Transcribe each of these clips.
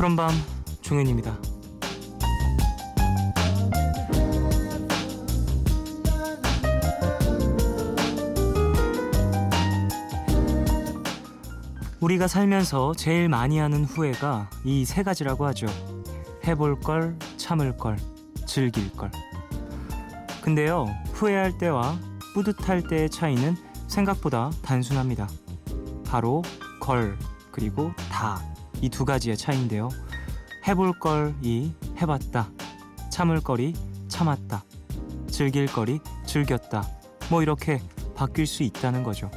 푸른밤 종현입니다. 우리가 살면서 제일 많이 하는 후회가 이 세 가지라고 하죠. 해볼 걸, 참을 걸, 즐길 걸. 근데요, 후회할 때와 뿌듯할 때의 차이는 생각보다 단순합니다. 바로 걸, 그리고 다, 이 두 가지의 차이인데요. 해볼 걸이 해봤다, 참을 거리 참았다, 즐길 거리 즐겼다, 뭐 이렇게 바뀔 수 있다는 거죠.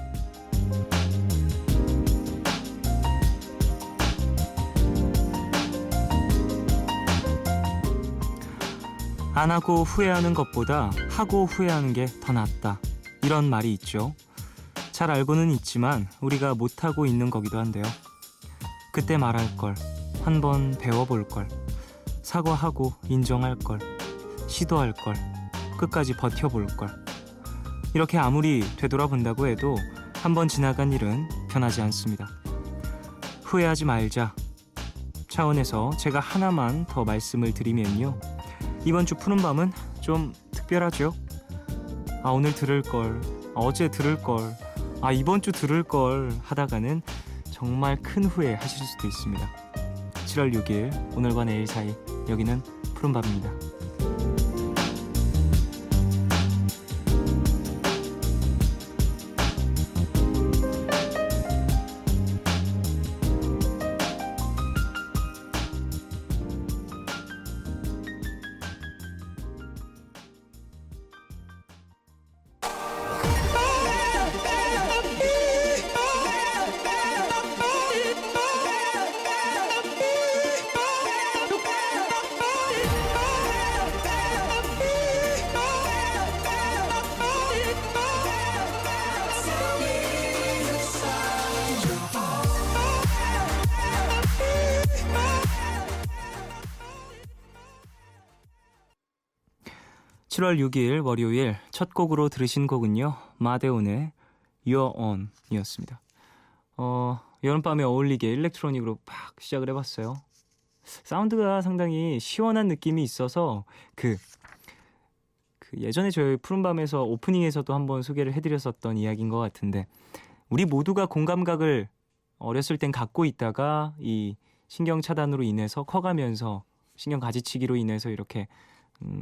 안 하고 후회하는 것보다 하고 후회하는 게 더 낫다, 이런 말이 있죠. 잘 알고는 있지만 우리가 못하고 있는 거기도 한데요. 그때 말할 걸, 한 번 배워볼 걸, 사과하고 인정할 걸, 시도할 걸, 끝까지 버텨볼 걸. 이렇게 아무리 되돌아본다고 해도 한 번 지나간 일은 변하지 않습니다. 후회하지 말자 차원에서 제가 하나만 더 말씀을 드리면요, 이번 주 푸른 밤은 좀 특별하죠. 오늘 들을 걸, 어제 들을 걸, 이번 주 들을 걸 하다가는 정말 큰 후회 하실 수도 있습니다. 7월 6일 오늘과 내일 사이, 여기는 푸른 밤입니다. 7월 6일 월요일 첫 곡으로 들으신 곡은요, 마데온의 You're On 이었습니다. 여름밤에 어울리게 일렉트로닉으로 팍 시작을 해봤어요. 사운드가 상당히 시원한 느낌이 있어서 그 예전에 저희 푸른밤에서 오프닝에서도 한번 소개를 해드렸었던 이야기인 것 같은데, 우리 모두가 공감각을 어렸을 땐 갖고 있다가 이 신경 차단으로 인해서 커가면서, 신경 가지치기로 인해서 이렇게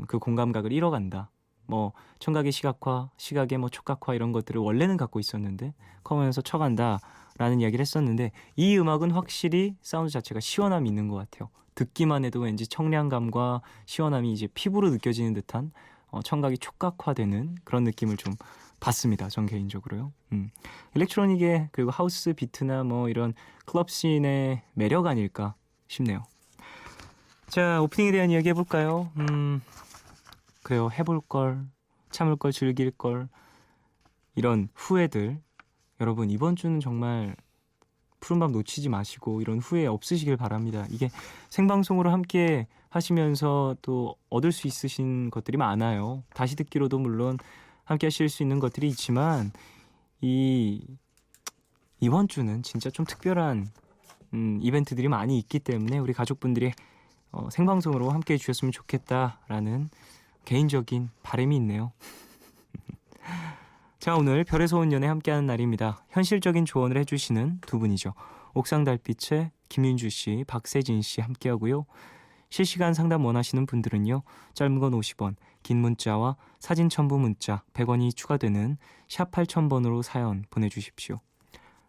그 공감각을 잃어간다. 뭐 청각의 시각화, 시각의 뭐 촉각화, 이런 것들을 원래는 갖고 있었는데 커면서 쳐간다라는 이야기를 했었는데, 이 음악은 확실히 사운드 자체가 시원함이 있는 것 같아요. 듣기만 해도 왠지 청량감과 시원함이 이제 피부로 느껴지는 듯한 청각이 촉각화되는 그런 느낌을 좀 받습니다. 전 개인적으로요. 일렉트로닉의, 그리고 하우스 비트나 뭐 이런 클럽 씬의 매력 아닐까 싶네요. 자, 오프닝에 대한 이야기 해볼까요? 그래요. 해볼 걸, 참을 걸, 즐길 걸, 이런 후회들, 여러분 이번 주는 정말 푸른밤 놓치지 마시고 이런 후회 없으시길 바랍니다. 이게 생방송으로 함께 하시면서 또 얻을 수 있으신 것들이 많아요. 다시 듣기로도 물론 함께 하실 수 있는 것들이 있지만, 이번 주는 진짜 좀 특별한 이벤트들이 많이 있기 때문에 우리 가족분들이 생방송으로 함께 해주셨으면 좋겠다라는 개인적인 바람이 있네요. 자, 오늘 별에서 온 연애 함께하는 날입니다. 현실적인 조언을 해주시는 두 분이죠. 옥상 달빛의 김윤주 씨, 박세진 씨 함께하고요. 실시간 상담 원하시는 분들은요, 짧은 건 50원, 긴 문자와 사진 첨부 문자 100원이 추가되는 샵 8000번으로 사연 보내주십시오.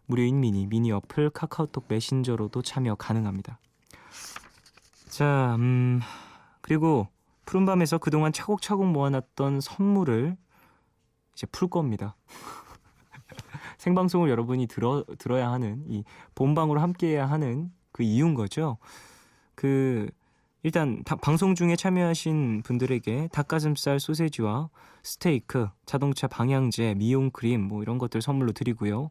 무료인 미니 어플 카카오톡 메신저로도 참여 가능합니다. 자, 그리고 푸른밤에서 그동안 차곡차곡 모아놨던 선물을 이제 풀 겁니다. 생방송을 여러분이 들어야 하는, 이 본방으로 함께해야 하는 그 이유인 거죠. 일단 방송 중에 참여하신 분들에게 닭가슴살 소세지와 스테이크, 자동차 방향제, 미용 크림 뭐 이런 것들 선물로 드리고요.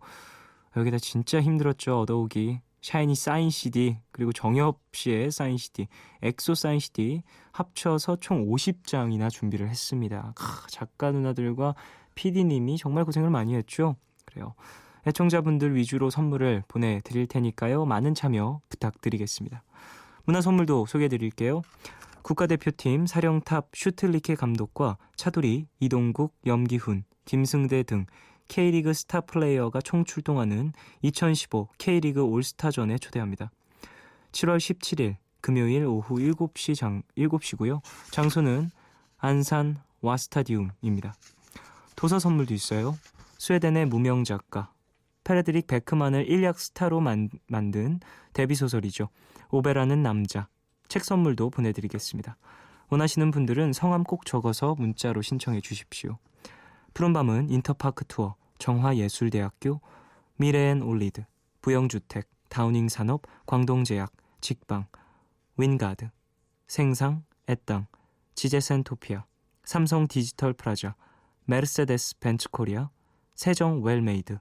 여기다 진짜 힘들었죠, 얻어오기. 샤이니 사인 CD, 그리고 정엽 씨의 사인 CD, 엑소 사인 CD 합쳐서 총 50장이나 준비를 했습니다. 작가 누나들과 PD님이 정말 고생을 많이 했죠. 그래요. 애청자분들 위주로 선물을 보내드릴 테니까요, 많은 참여 부탁드리겠습니다. 문화 선물도 소개해드릴게요. 국가대표팀 사령탑 슈틀리케 감독과 차두리, 이동국, 염기훈, 김승대 등 K리그 스타 플레이어가 총출동하는 2015 K리그 올스타전에 초대합니다. 7월 17일 금요일 오후 7시고요. 장소는 안산 와스타디움입니다. 도서 선물도 있어요. 스웨덴의 무명 작가 페레드릭 베크만을 일약 스타로 만든 데뷔소설이죠. 오베라는 남자. 책 선물도 보내드리겠습니다. 원하시는 분들은 성함 꼭 적어서 문자로 신청해 주십시오. 푸른밤은 인터파크 투어, 정화예술대학교, 미래앤올리드, 부영주택, 다우닝산업, 광동제약, 직방, 윈가드, 생상, 애땅, 지제센토피아, 삼성 디지털 프라자, 메르세데스 벤츠 코리아, 세정 웰메이드,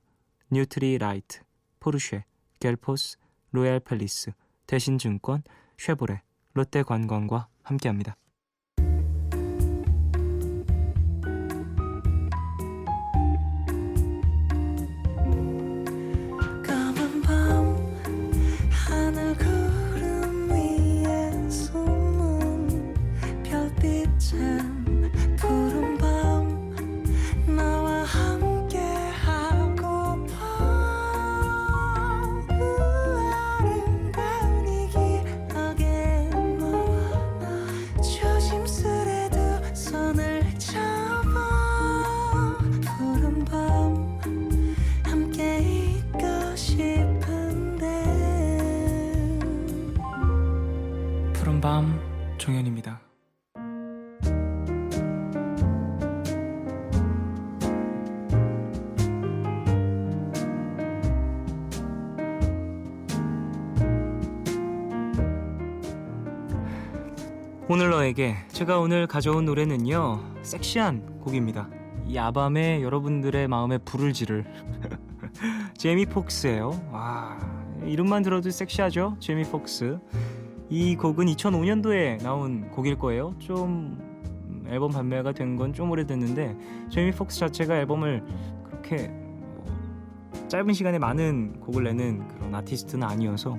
뉴트리 라이트, 포르쉐, 겔포스, 로얄 팰리스, 대신증권, 쉐보레, 롯데관광과 함께합니다. 푸른밤 종현입니다. 오늘 너에게 제가 오늘 가져온 노래는요, 섹시한 곡입니다. 이 야밤에 여러분들의 마음에 불을 지를 제이미 폭스예요. 와, 이름만 들어도 섹시하죠? 제이미 폭스. 이 곡은 2005년도에 나온 곡일 거예요. 좀 앨범 발매가 된 건 좀 오래됐는데 제이미 폭스 자체가 앨범을 그렇게 짧은 시간에 많은 곡을 내는 그런 아티스트는 아니어서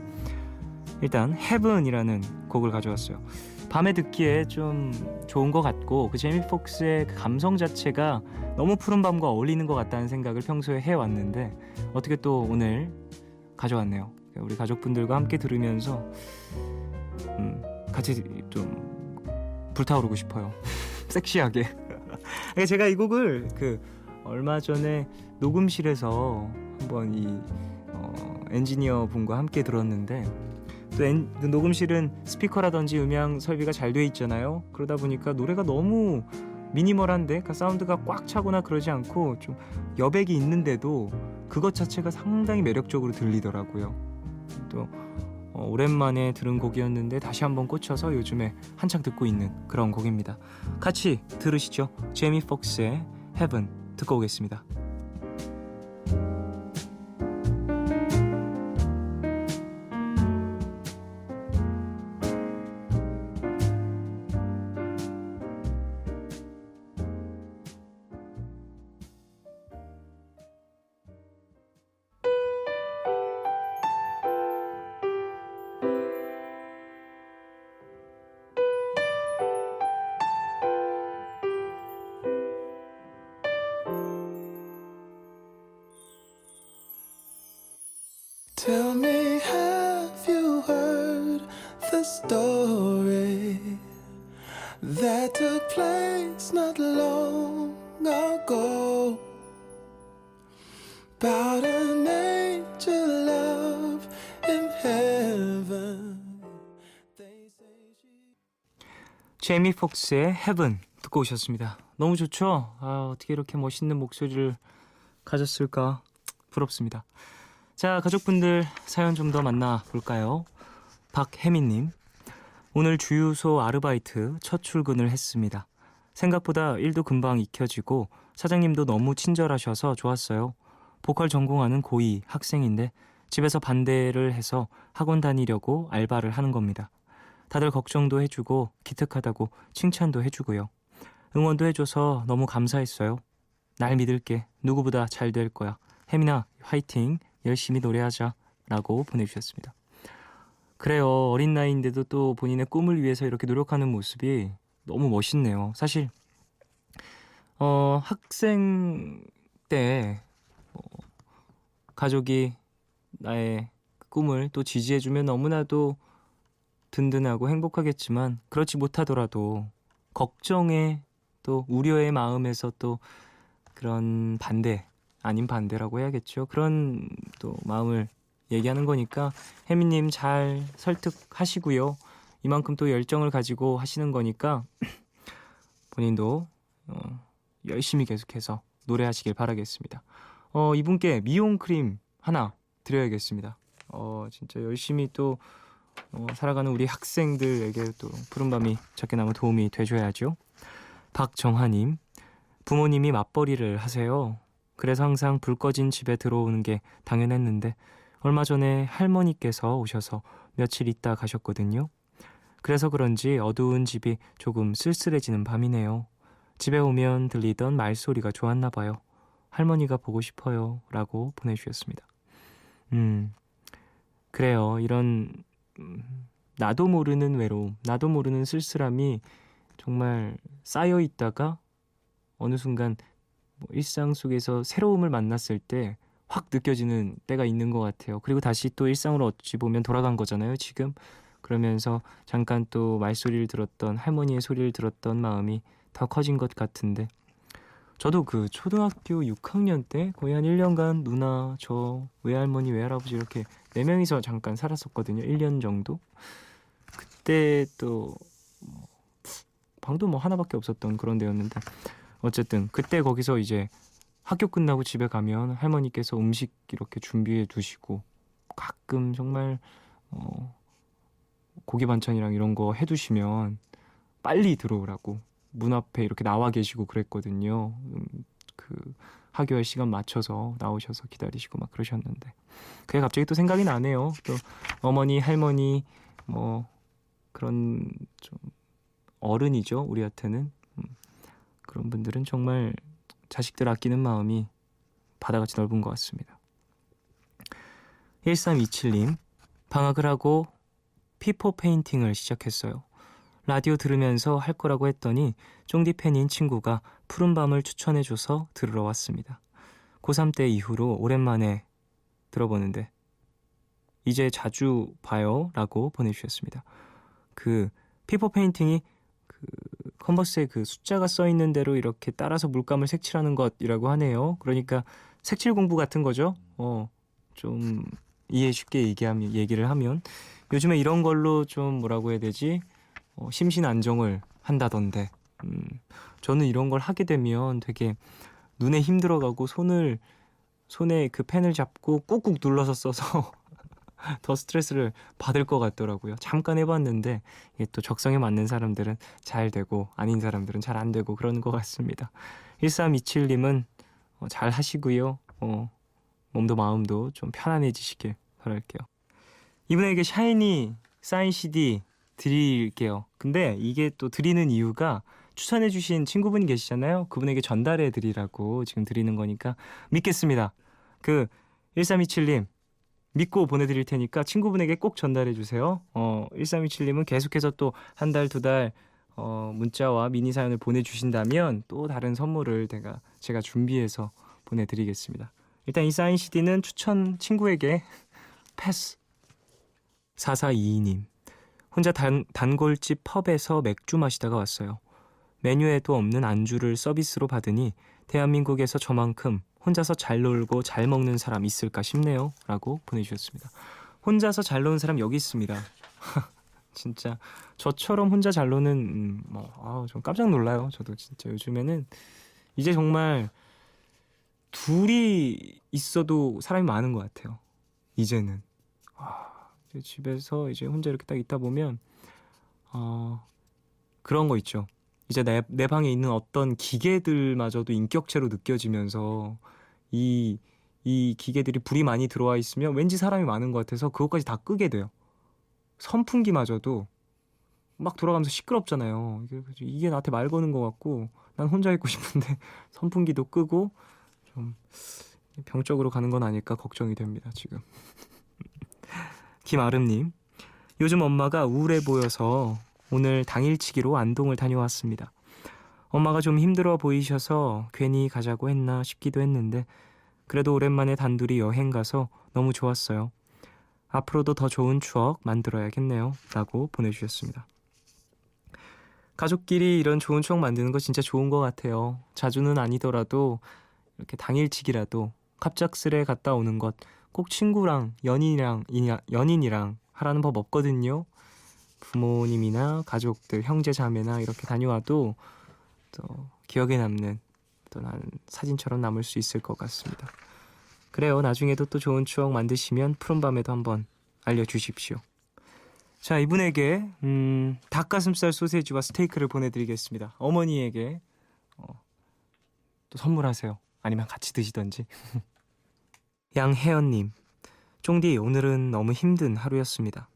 일단 Heaven이라는 곡을 가져왔어요. 밤에 듣기에 좀 좋은 것 같고 그 제이미 폭스의 그 감성 자체가 너무 푸른 밤과 어울리는 것 같다는 생각을 평소에 해왔는데 어떻게 또 오늘 가져왔네요. 우리 가족분들과 함께 들으면서 같이 좀 불타오르고 싶어요. 섹시하게. 제가 이 곡을 얼마 전에 녹음실에서 한번 이 엔지니어 분과 함께 들었는데 또 녹음실은 스피커라든지 음향 설비가 잘 돼 있잖아요. 그러다 보니까 노래가 너무 미니멀한데 사운드가 꽉 차거나 그러지 않고 좀 여백이 있는데도 그것 자체가 상당히 매력적으로 들리더라고요. 또 오랜만에 들은 곡이었는데 다시 한번 꽂혀서 요즘에 한창 듣고 있는 그런 곡입니다. 같이 들으시죠. 제이미 폭스의 Heaven 듣고 오겠습니다. Tell me, have you heard the story that took place not long ago about an angel love in heaven? They say she... 제이미 폭스의 Heaven 듣고 오셨습니다. 너무 좋죠? 어떻게 이렇게 멋있는 목소리를 가졌을까? 부럽습니다. 자, 가족분들 사연 좀 더 만나볼까요? 박혜민님, 오늘 주유소 아르바이트 첫 출근을 했습니다. 생각보다 일도 금방 익혀지고 사장님도 너무 친절하셔서 좋았어요. 보컬 전공하는 고2 학생인데 집에서 반대를 해서 학원 다니려고 알바를 하는 겁니다. 다들 걱정도 해주고 기특하다고 칭찬도 해주고요. 응원도 해줘서 너무 감사했어요. 날 믿을게. 누구보다 잘 될 거야. 혜민아, 화이팅. 열심히 노래하자 라고 보내주셨습니다. 그래요. 어린 나이인데도 또 본인의 꿈을 위해서 이렇게 노력하는 모습이 너무 멋있네요. 사실 학생 때 가족이 나의 꿈을 또 지지해주면 너무나도 든든하고 행복하겠지만 그렇지 못하더라도 걱정에 또 우려의 마음에서 또 그런 반대 아닌 반대라고 해야겠죠. 그런 또 마음을 얘기하는 거니까 혜미님 잘 설득하시고요. 이만큼 또 열정을 가지고 하시는 거니까 본인도 열심히 계속해서 노래하시길 바라겠습니다. 이분께 미용 크림 하나 드려야겠습니다. 진짜 열심히 또 살아가는 우리 학생들에게 또 푸른밤이 작게나마 도움이 되줘야죠. 박정하님, 부모님이 맞벌이를 하세요. 그래서 항상 불 꺼진 집에 들어오는 게 당연했는데 얼마 전에 할머니께서 오셔서 며칠 있다 가셨거든요. 그래서 그런지 어두운 집이 조금 쓸쓸해지는 밤이네요. 집에 오면 들리던 말소리가 좋았나 봐요. 할머니가 보고 싶어요 라고 보내주셨습니다. 그래요. 이런 나도 모르는 외로움, 나도 모르는 쓸쓸함이 정말 쌓여 있다가 어느 순간 일상 속에서 새로움을 만났을 때 확 느껴지는 때가 있는 것 같아요. 그리고 다시 또 일상으로 어찌 보면 돌아간 거잖아요, 지금. 그러면서 잠깐 또 말소리를 들었던 할머니의 소리를 들었던 마음이 더 커진 것 같은데 저도 그 초등학교 6학년 때 거의 한 1년간 누나, 저, 외할머니, 외할아버지 이렇게 4명이서 잠깐 살았었거든요. 1년 정도. 그때 또 방도 하나밖에 없었던 그런 데였는데 어쨌든 그때 거기서 이제 학교 끝나고 집에 가면 할머니께서 음식 이렇게 준비해 두시고 가끔 정말 고기 반찬이랑 이런 거 해두시면 빨리 들어오라고 문 앞에 이렇게 나와 계시고 그랬거든요. 그 학교에 시간 맞춰서 나오셔서 기다리시고 막 그러셨는데 그게 갑자기 또 생각이 나네요. 또 어머니, 할머니 그런 좀 어른이죠. 우리한테는 그런 분들은 정말 자식들 아끼는 마음이 바다같이 넓은 것 같습니다. 1327님, 방학을 하고 피포 페인팅을 시작했어요. 라디오 들으면서 할 거라고 했더니 쫑디 팬인 친구가 푸른밤을 추천해줘서 들으러 왔습니다. 고3 때 이후로 오랜만에 들어보는데 이제 자주 봐요 라고 보내주셨습니다. 그 피포 페인팅이 그 컨버스에 그 숫자가 써있는 대로 이렇게 따라서 물감을 색칠하는 것이라고 하네요. 그러니까 색칠 공부 같은 거죠. 좀 이해 쉽게 얘기를 하면 요즘에 이런 걸로 좀 뭐라고 해야 되지? 심신 안정을 한다던데 저는 이런 걸 하게 되면 되게 눈에 힘들어가고 손에 그 펜을 잡고 꾹꾹 눌러서 써서 더 스트레스를 받을 것 같더라고요. 잠깐 해봤는데 이게 또 적성에 맞는 사람들은 잘 되고 아닌 사람들은 잘 안 되고 그러는 것 같습니다. 1327님은 잘 하시고요. 몸도 마음도 좀 편안해지시길 바랄게요. 이분에게 샤이니 사인 CD 드릴게요. 근데 이게 또 드리는 이유가 추천해주신 친구분이 계시잖아요. 그분에게 전달해 드리라고 지금 드리는 거니까 믿겠습니다. 그 1327님 믿고 보내드릴 테니까 친구분에게 꼭 전달해 주세요. 1327님은 계속해서 또 한 달, 두 달 문자와 미니 사연을 보내주신다면 또 다른 선물을 제가 준비해서 보내드리겠습니다. 일단 이 사인 CD는 추천 친구에게 패스. 4422님, 혼자 단골집 펍에서 맥주 마시다가 왔어요. 메뉴에도 없는 안주를 서비스로 받으니 대한민국에서 저만큼 혼자서 잘 놀고 잘 먹는 사람 있을까 싶네요 라고 보내주셨습니다. 혼자서 잘 노는 사람 여기 있습니다. 진짜 저처럼 혼자 잘 노는 좀 깜짝 놀라요. 저도 진짜 요즘에는 이제 정말 둘이 있어도 사람이 많은 것 같아요. 이제는 이제 집에서 이제 혼자 이렇게 딱 있다 보면 그런 거 있죠. 이제 내 방에 있는 어떤 기계들마저도 인격체로 느껴지면서 이 기계들이 불이 많이 들어와 있으면 왠지 사람이 많은 것 같아서 그것까지 다 끄게 돼요. 선풍기마저도 막 돌아가면서 시끄럽잖아요. 이게 나한테 말 거는 것 같고 난 혼자 있고 싶은데 선풍기도 끄고 좀 병적으로 가는 건 아닐까 걱정이 됩니다. 지금. 김아름님, 요즘 엄마가 우울해 보여서 오늘 당일치기로 안동을 다녀왔습니다. 엄마가 좀 힘들어 보이셔서 괜히 가자고 했나 싶기도 했는데 그래도 오랜만에 단둘이 여행 가서 너무 좋았어요. 앞으로도 더 좋은 추억 만들어야겠네요. 라고 보내주셨습니다. 가족끼리 이런 좋은 추억 만드는 거 진짜 좋은 것 같아요. 자주는 아니더라도 이렇게 당일치기라도 갑작스레 갔다 오는 것 꼭 친구랑 연인이랑 하라는 법 없거든요. 부모님이나 가족들, 형제 자매나 이렇게 다녀와도 또 기억에 남는 또 나는 사진처럼 남을 수 있을 것 같습니다. 그래요. 나중에도 또 좋은 추억 만드시면 푸른밤에도 한번 알려주십시오. 자, 이분에게 닭가슴살 소세지와 스테이크를 보내드리겠습니다. 어머니에게 또 선물하세요. 아니면 같이 드시던지. 양혜연님, 쫑디 오늘은 너무 힘든 하루였습니다.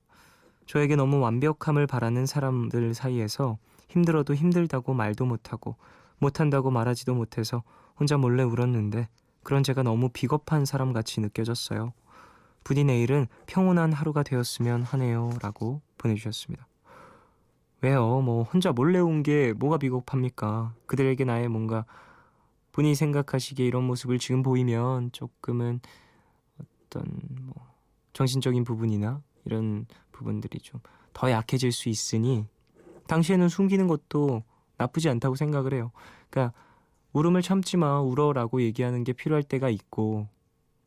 저에게 너무 완벽함을 바라는 사람들 사이에서 힘들어도 힘들다고 말도 못하고 못한다고 말하지도 못해서 혼자 몰래 울었는데 그런 제가 너무 비겁한 사람같이 느껴졌어요. 부디 내일은 평온한 하루가 되었으면 하네요. 라고 보내주셨습니다. 왜요? 뭐 혼자 몰래 운 게 뭐가 비겁합니까? 그들에게 나의 뭔가 본인이 생각하시기에 이런 모습을 지금 보이면 조금은 어떤 뭐 정신적인 부분이나 이런 부분들이 좀 더 약해질 수 있으니 당시에는 숨기는 것도 나쁘지 않다고 생각을 해요. 그러니까 울음을 참지 마, 울어라고 얘기하는 게 필요할 때가 있고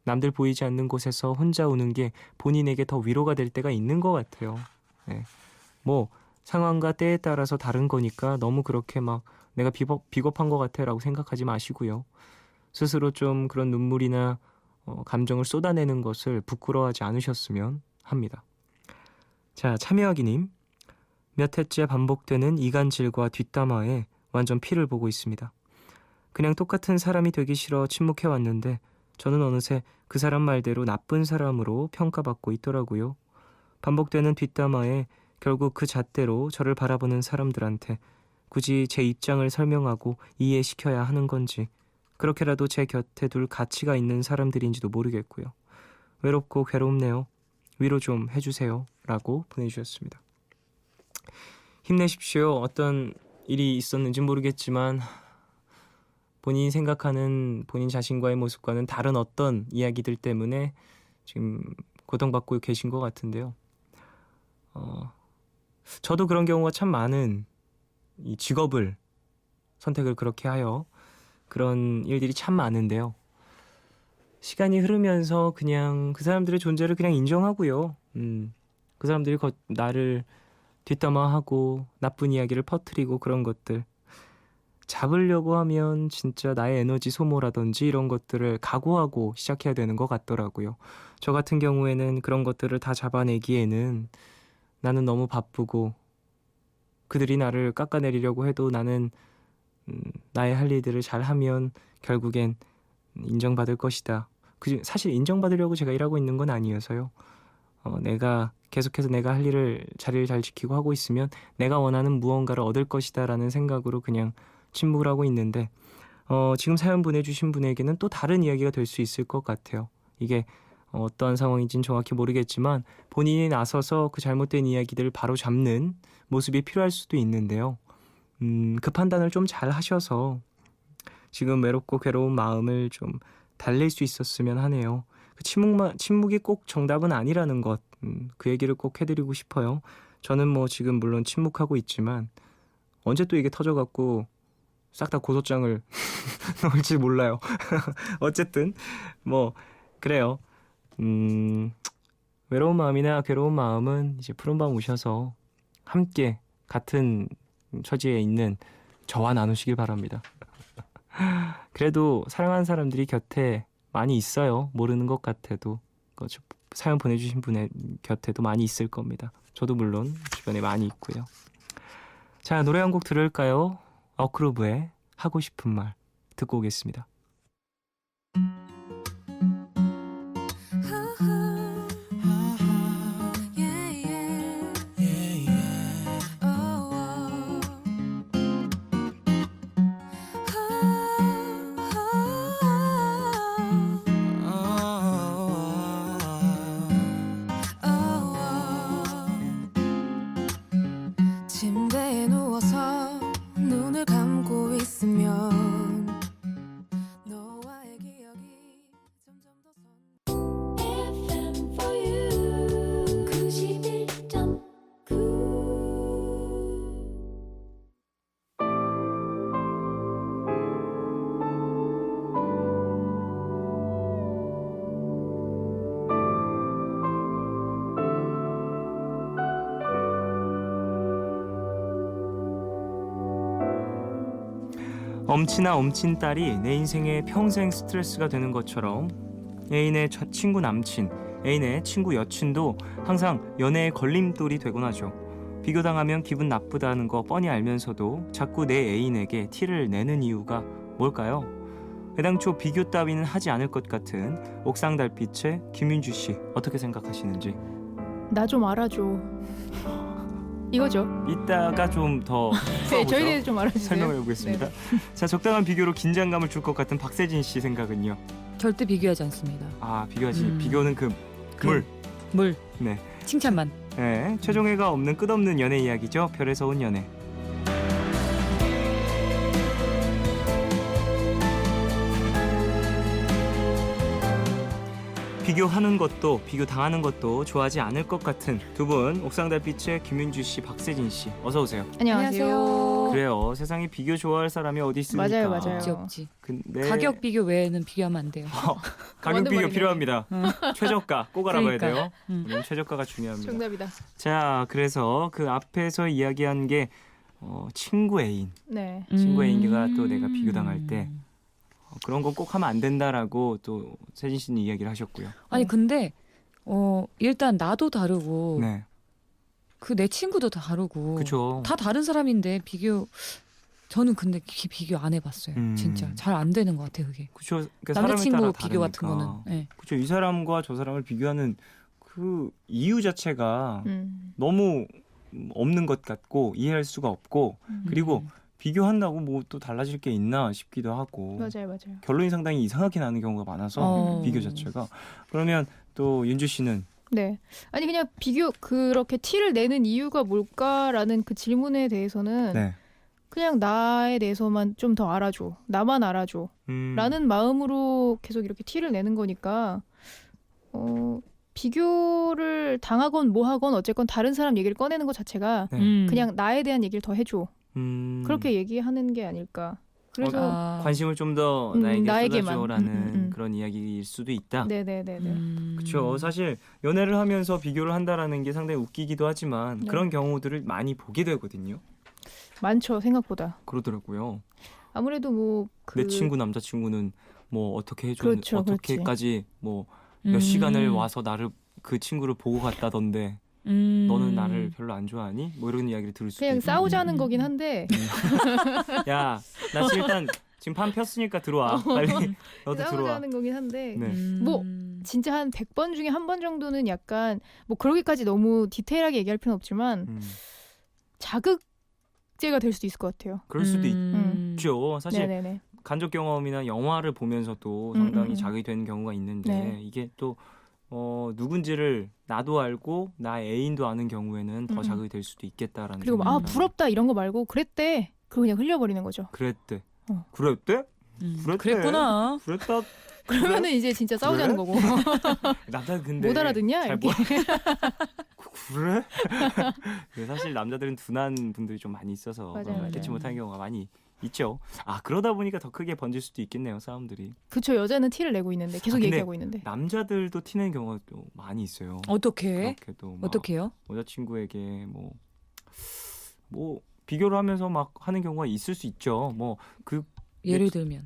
남들 보이지 않는 곳에서 혼자 우는 게 본인에게 더 위로가 될 때가 있는 것 같아요. 네. 뭐 상황과 때에 따라서 다른 거니까 너무 그렇게 막 내가 비겁한 것 같아 라고 생각하지 마시고요. 스스로 좀 그런 눈물이나 감정을 쏟아내는 것을 부끄러워하지 않으셨으면 합니다. 자, 참여하기님, 몇 해째 반복되는 이간질과 뒷담화에 완전 피를 보고 있습니다. 그냥 똑같은 사람이 되기 싫어 침묵해왔는데 저는 어느새 그 사람 말대로 나쁜 사람으로 평가받고 있더라고요. 반복되는 뒷담화에 결국 그 잣대로 저를 바라보는 사람들한테 굳이 제 입장을 설명하고 이해시켜야 하는 건지 그렇게라도 제 곁에 둘 가치가 있는 사람들인지도 모르겠고요. 외롭고 괴롭네요. 위로 좀 해주세요. 라고 보내주셨습니다. 힘내십시오. 어떤 일이 있었는지 모르겠지만 본인이 생각하는 본인 자신과의 모습과는 다른 어떤 이야기들 때문에 지금 고통받고 계신 것 같은데요. 저도 그런 경우가 참 많은 이 직업을 선택을 그렇게 하여 그런 일들이 참 많은데요. 시간이 흐르면서 그냥 그 사람들의 존재를 그냥 인정하고요. 그 사람들이 나를 뒷담화하고 나쁜 이야기를 퍼뜨리고 그런 것들 잡으려고 하면 진짜 나의 에너지 소모라든지 이런 것들을 각오하고 시작해야 되는 것 같더라고요. 저 같은 경우에는 그런 것들을 다 잡아내기에는 나는 너무 바쁘고 그들이 나를 깎아내리려고 해도 나는 나의 할 일들을 잘하면 결국엔 인정받을 것이다. 사실 인정받으려고 제가 일하고 있는 건 아니어서요. 내가 계속해서 내가 할 일을 자리를 잘 지키고 하고 있으면 내가 원하는 무언가를 얻을 것이다 라는 생각으로 그냥 침묵을 하고 있는데 지금 사연 보내주신 분에게는 또 다른 이야기가 될 수 있을 것 같아요. 이게 어떠한 상황인지는 정확히 모르겠지만 본인이 나서서 그 잘못된 이야기들을 바로 잡는 모습이 필요할 수도 있는데요. 그 판단을 좀 잘 하셔서 지금 외롭고 괴로운 마음을 좀 달랠 수 있었으면 하네요. 침묵이 꼭 정답은 아니라는 것, 그 얘기를 꼭 해드리고 싶어요. 저는 뭐 지금 물론 침묵하고 있지만 언제 또 이게 터져갖고 싹 다 고소장을 넣을지 몰라요. 어쨌든 뭐 그래요. 외로운 마음이나 괴로운 마음은 이제 푸른밤 오셔서 함께 같은 처지에 있는 저와 나누시길 바랍니다. 그래도 사랑하는 사람들이 곁에 많이 있어요. 모르는 것 같아도 사연 보내주신 분의 곁에도 많이 있을 겁니다. 저도 물론 주변에 많이 있고요. 자, 노래 한 곡 들을까요? 어크루브의 하고 싶은 말 듣고 오겠습니다. 엄친아 엄친 딸이 내 인생에 평생 스트레스가 되는 것처럼 애인의 친구 남친, 애인의 친구 여친도 항상 연애의 걸림돌이 되곤 하죠. 비교당하면 기분 나쁘다는 거 뻔히 알면서도 자꾸 내 애인에게 티를 내는 이유가 뭘까요? 애당초 비교 따위는 하지 않을 것 같은 옥상 달빛의 김윤주 씨 어떻게 생각하시는지 나 좀 알아줘. 이거죠. 이따가 좀 더 네, 저희에 대해서 좀 알아주세요. 설명해 보겠습니다. 자, 적당한 비교로 긴장감을 줄 것 같은 박세진 씨 생각은요? 절대 비교하지 않습니다. 아, 비교하지. 비교는 그 물. 물. 네. 칭찬만. 네, 최종회가 없는 끝없는 연애 이야기죠. 별에서 온 연애. 비교하는 것도 비교당하는 것도 좋아하지 않을 것 같은 두 분 옥상달빛의 김윤주 씨, 박세진 씨 어서 오세요. 안녕하세요. 그래요. 세상에 비교 좋아할 사람이 어디 있습니까? 맞아요, 맞아요. 없지 없지. 근데 가격 비교 외에는 비교하면 안 돼요. 가격 맞는 비교 말이네. 필요합니다. 최저가 꼭 알아봐야 그러니까. 돼요. 최저가가 중요합니다. 정답이다. 자, 그래서 그 앞에서 이야기한 게 친구 애인, 네. 친구 애인과 또 내가 비교당할 때 그런 거 꼭 하면 안 된다라고 또 세진 씨는 이야기를 하셨고요. 아니 근데 일단 나도 다르고 네, 그 내 친구도 다르고 그렇죠. 다 다른 사람인데 비교 저는 근데 비교 안 해봤어요. 진짜 잘 안 되는 것 같아요 그게. 그렇죠. 그러니까 남자친구 비교 같은 거는. 네. 그렇죠. 이 사람과 저 사람을 비교하는 그 이유 자체가 너무 없는 것 같고 이해할 수가 없고 그리고 비교한다고 뭐 또 달라질 게 있나 싶기도 하고 맞아요, 맞아요. 결론이 상당히 이상하게 나는 경우가 많아서 비교 자체가. 그러면 또 윤주 씨는 네. 아니 그냥 비교 그렇게 티를 내는 이유가 뭘까라는 그 질문에 대해서는 네. 그냥 나에 대해서만 좀 더 알아줘. 나만 알아줘. 라는 마음으로 계속 이렇게 티를 내는 거니까 비교를 당하건 뭐하건 어쨌건 다른 사람 얘기를 꺼내는 것 자체가 네. 그냥 나에 대한 얘기를 더 해줘. 그렇게 얘기하는 게 아닐까. 그래서 관심을 좀 더 나에게만. 쏟아줘라는 그런 이야기일 수도 있다. 네네네네. 그렇죠. 사실 연애를 하면서 비교를 한다라는 게 상당히 웃기기도 하지만 네. 그런 경우들을 많이 보게 되거든요. 많죠, 생각보다. 그러더라고요. 아무래도 뭐 내 친구 남자친구는 뭐 어떻게 해줬 그렇죠, 어떻게까지 뭐 몇 시간을 와서 나를 그 친구를 보고 갔다던데 너는 나를 별로 안 좋아하니? 뭐 이런 이야기를 들을 수도 그냥 있고. 싸우자는 거긴 한데 야, 나 지금 일단 지금 판 폈으니까 들어와. 빨리 너도 들어와. 싸우자는 거긴 한데 네. 뭐 진짜 한 100번 중에 한 번 정도는 약간 뭐 그러기까지 너무 디테일하게 얘기할 필요는 없지만 자극제가 될 수도 있을 것 같아요. 그럴 수도 있죠. 사실 네네네. 간접 경험이나 영화를 보면서도 상당히 자극이 되는 경우가 있는데 네. 이게 또 누군지를 나도 알고 나 애인도 아는 경우에는 더 자극이 될 수도 있겠다라는. 그리고 아 부럽다 이런 거 말고 그랬대. 그거 그냥 흘려버리는 거죠. 그랬대. 그랬대? 그랬대? 그랬구나. 그랬다. 그러면은 이제 진짜 싸우자는 거고. 남자 근데 못 알아듣냐? 잘 이렇게. 그래? 근데 사실 남자들은 둔한 분들이 좀 많이 있어서 맞아요, 알지 맞아요. 못하는 경우가 많이 있죠. 아, 그러다 보니까 더 크게 번질 수도 있겠네요, 싸움들이. 그쵸, 여자는 티를 내고 있는데 계속 근데 얘기하고 있는데. 남자들도 티내는 경우가 또 많이 있어요. 어떻게? 그렇게도 막 어떻게요? 여자친구에게 뭐 비교를 하면서 막 하는 경우가 있을 수 있죠. 예를 들면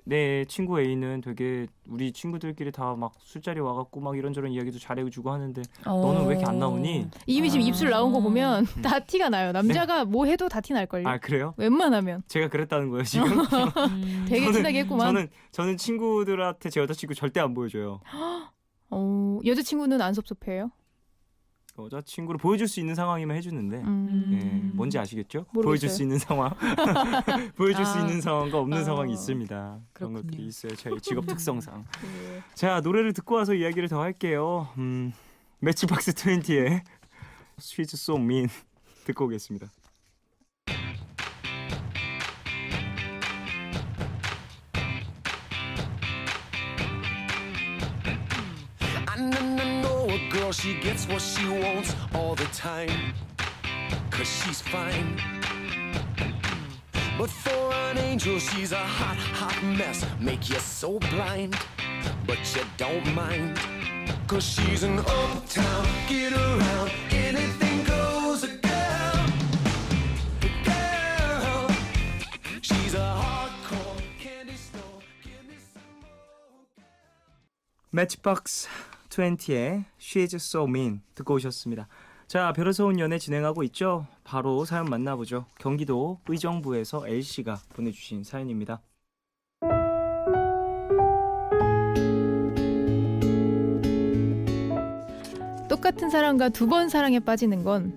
내 친구 A는 되게 우리 친구들끼리 다 막 술자리 와갖고 막 이런저런 이야기도 잘해주고 하는데 너는 왜 이렇게 안 나오니? 이미 지금 입술 나온 거 보면 다 티가 나요. 남자가 뭐 해도 다 티 날걸요. 아, 그래요? 웬만하면. 제가 그랬다는 거예요 지금? 되게 티나게 했구만. 저는 친구들한테 제 여자친구 절대 안 보여줘요. 여자친구는 안 섭섭해요? 여자친구를 보여줄 수 있는 상황이면 해주는데 예, 뭔지 아시겠죠? 모르겠어요. 보여줄 수 있는 상황 보여줄 수 있는 상황과 없는 아, 상황이 있습니다. 그런 그렇군요. 것들이 있어요. 저희 직업 특성상. 네. 자, 노래를 듣고 와서 이야기를 더 할게요. 매치박스 20의 She's So Mean 듣고 오겠습니다. I know a girl, she gets what she wants all the time. 'Cause she's fine. But for an angel, she's a hot, hot mess. Make you so blind, but you don't mind. 'Cause she's an uptown, get around, anything goes, a girl. Girl, she's a hardcore. 매치박스 20의 She's So Mean 듣고 오셨습니다. 자, 별에서 온 연애 진행하고 있죠. 바로 사연 만나보죠. 경기도 의정부에서 L씨가 보내주신 사연입니다. 똑같은 사람과 두 번 사랑에 빠지는 건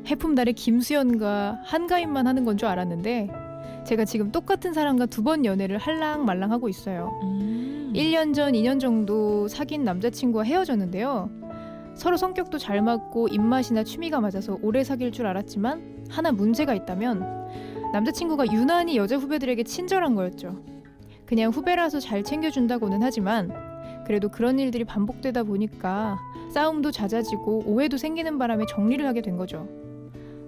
해품달의 김수현과 한가인만 하는 건 줄 알았는데 제가 지금 똑같은 사람과 두 번 연애를 할랑말랑 하고 있어요. 1년 전, 2년 정도 사귄 남자친구와 헤어졌는데요. 서로 성격도 잘 맞고 입맛이나 취미가 맞아서 오래 사귈 줄 알았지만 하나 문제가 있다면 남자친구가 유난히 여자 후배들에게 친절한 거였죠. 그냥 후배라서 잘 챙겨준다고는 하지만 그래도 그런 일들이 반복되다 보니까 싸움도 잦아지고 오해도 생기는 바람에 정리를 하게 된 거죠.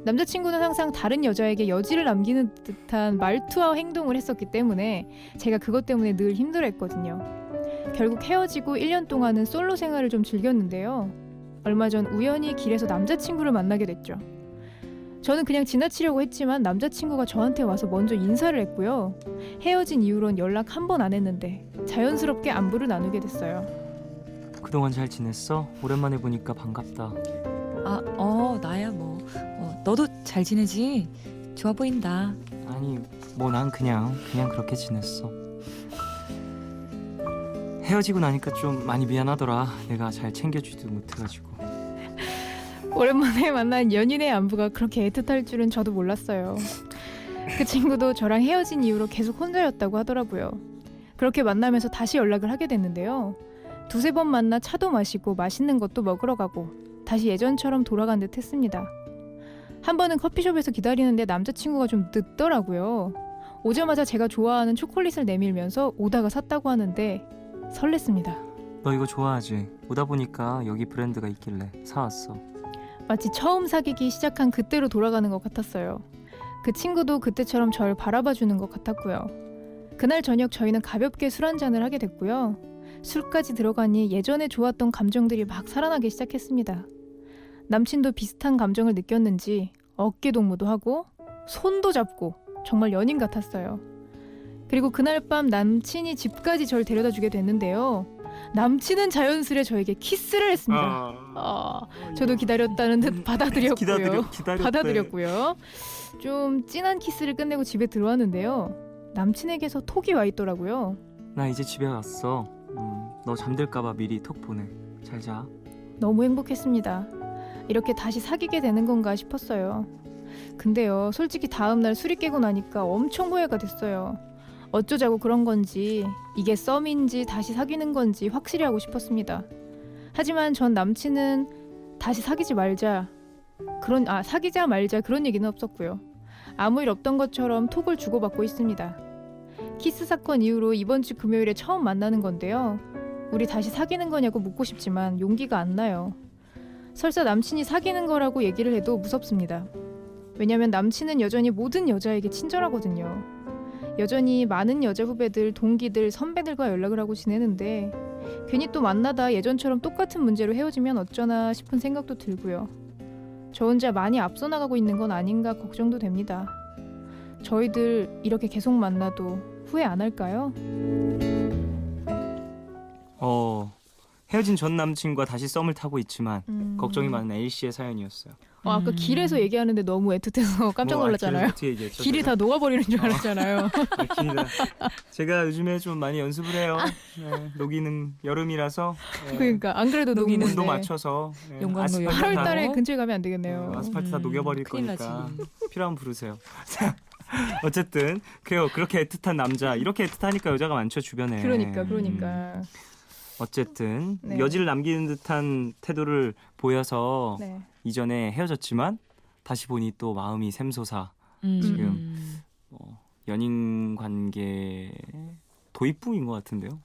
남자친구는 항상 다른 여자에게 여지를 남기는 듯한 말투와 행동을 했었기 때문에 제가 그것 때문에 늘 힘들어했거든요. 결국 헤어지고 1년 동안은 솔로 생활을 좀 즐겼는데요. 얼마 전 우연히 길에서 남자친구를 만나게 됐죠. 저는 그냥 지나치려고 했지만 남자친구가 저한테 와서 먼저 인사를 했고요. 헤어진 이후론 연락 한 번 안 했는데 자연스럽게 안부를 나누게 됐어요. 그동안 잘 지냈어? 오랜만에 보니까 반갑다. 나야 뭐. 너도 잘 지내지? 좋아 보인다. 아니, 뭐 난 그냥 그렇게 지냈어. 헤어지고 나니까 좀 많이 미안하더라. 내가 잘 챙겨주지도 못해가지고. 오랜만에 만난 연인의 안부가 그렇게 애틋할 줄은 저도 몰랐어요. 그 친구도 저랑 헤어진 이후로 계속 혼자였다고 하더라고요. 그렇게 만나면서 다시 연락을 하게 됐는데요. 두세 번 만나 차도 마시고 맛있는 것도 먹으러 가고 다시 예전처럼 돌아간 듯 했습니다. 한 번은 커피숍에서 기다리는데 남자친구가 좀 늦더라고요. 오자마자 제가 좋아하는 초콜릿을 내밀면서 오다가 샀다고 하는데 설렜습니다. 너 이거 좋아하지? 오다 보니까 여기 브랜드가 있길래 사왔어. 마치 처음 사귀기 시작한 그때로 돌아가는 것 같았어요. 그 친구도 그때처럼 절 바라봐주는 것 같았고요. 그날 저녁 저희는 가볍게 술 한잔을 하게 됐고요. 술까지 들어가니 예전에 좋았던 감정들이 막 살아나기 시작했습니다. 남친도 비슷한 감정을 느꼈는지 어깨 동무도 하고 손도 잡고 정말 연인 같았어요. 그리고 그날 밤 남친이 집까지 절 데려다 주게 됐는데요. 남친은 자연스레 저에게 키스를 했습니다. 저도 기다렸다는 듯 받아들였고요. 받아들였고요. 좀 진한 키스를 끝내고 집에 들어왔는데요. 남친에게서 톡이 와 있더라고요. 나 이제 집에 갔어. 너 잠들까봐 미리 톡 보내. 잘 자. 너무 행복했습니다. 이렇게 다시 사귀게 되는 건가 싶었어요. 근데요, 솔직히 다음날 술이 깨고 나니까 엄청 후회가 됐어요. 어쩌자고 그런 건지, 이게 썸인지 다시 사귀는 건지 확실히 하고 싶었습니다. 하지만 전 남친은 다시 사귀지 말자 사귀자 말자 그런 얘기는 없었고요. 아무 일 없던 것처럼 톡을 주고받고 있습니다. 키스 사건 이후로 이번 주 금요일에 처음 만나는 건데요. 우리 다시 사귀는 거냐고 묻고 싶지만 용기가 안 나요. 설사 남친이 사귀는 거라고 얘기를 해도 무섭습니다. 왜냐면 남친은 여전히 모든 여자에게 친절하거든요. 여전히 많은 여자 후배들, 동기들, 선배들과 연락을 하고 지내는데 괜히 또 만나다 예전처럼 똑같은 문제로 헤어지면 어쩌나 싶은 생각도 들고요. 저 혼자 많이 앞서 나가고 있는 건 아닌가 걱정도 됩니다. 저희들 이렇게 계속 만나도 후회 안 할까요? 헤어진 전 남친과 다시 썸을 타고 있지만 걱정이 많은 L씨의 사연이었어요. 아까 길에서 얘기하는데 너무 애틋해서 깜짝 놀랐잖아요. 길이 다 녹아버리는 줄 알았잖아요. 제가 요즘에 좀 많이 연습을 해요. 네, 녹이는 여름이라서. 네. 그러니까 안 그래도 녹이는 녹이는데 온도 맞춰서. 네, 용광로 아스팔트 8월 다- 달에 근처에 가면 안 되겠네요. 아스팔트 다 녹여버릴 큰일 거니까 필요하면 부르세요. 자, 어쨌든 그래요. 그렇게 애틋한 남자, 이렇게 애틋하니까 여자가 많죠 주변에. 그러니까. 어쨌든 네. 여지를 남기는 듯한 태도를 보여서 네. 이전에 헤어졌지만 다시 보니 또 마음이 샘솟아 지금 연인 관계 도입부인 것 같은데요.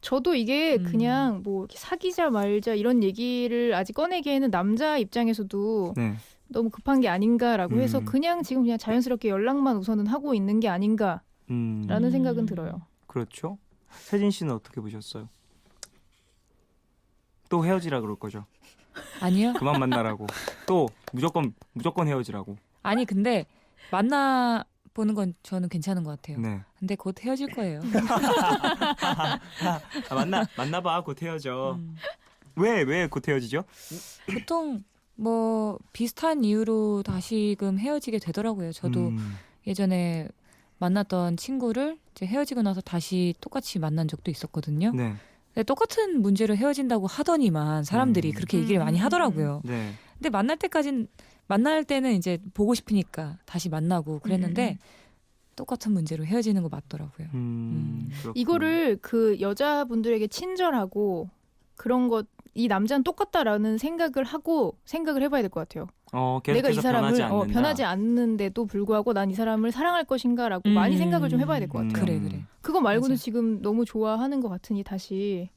저도 이게 그냥 뭐 이렇게 사귀자 말자 이런 얘기를 아직 꺼내기에는 남자 입장에서도 네. 너무 급한 게 아닌가라고 해서 음. 그냥 지금 그냥 자연스럽게 연락만 우선은 하고 있는 게 아닌가라는 생각은 들어요. 그렇죠. 세진 씨는 어떻게 보셨어요? 또 헤어지라 그럴 거죠. 아니요. 그만 만나라고. 또 무조건 헤어지라고. 아니 근데 만나 보는 건 저는 괜찮은 것 같아요. 네. 근데 곧 헤어질 거예요. 만나봐 곧 헤어져. 음. 왜 곧 헤어지죠? 보통 뭐 비슷한 이유로 다시금 헤어지게 되더라고요. 저도 예전에 만났던 친구를 이제 헤어지고 나서 다시 똑같이 만난 적도 있었거든요. 네. 근데 똑같은 문제로 헤어진다고 하더니만 사람들이 그렇게 얘기를 많이 하더라고요. 네. 근데 만날 때는 이제 보고 싶으니까 다시 만나고 그랬는데 똑같은 문제로 헤어지는 거 맞더라고요. 그렇군요. 이거를 그 여자분들에게 친절하고 그런 것, 이 남자는 똑같다라는 생각을 해봐야 될 것 같아요. 내가 이 계속해서 사람을 변하지 않는다. 변하지 않는데도 불구하고 난 이 사람을 사랑할 것인가라고 많이 생각을 좀 해봐야 될 것 같아요. 그래. 그거 말고는 맞아. 지금 너무 좋아하는 것 같으니 다시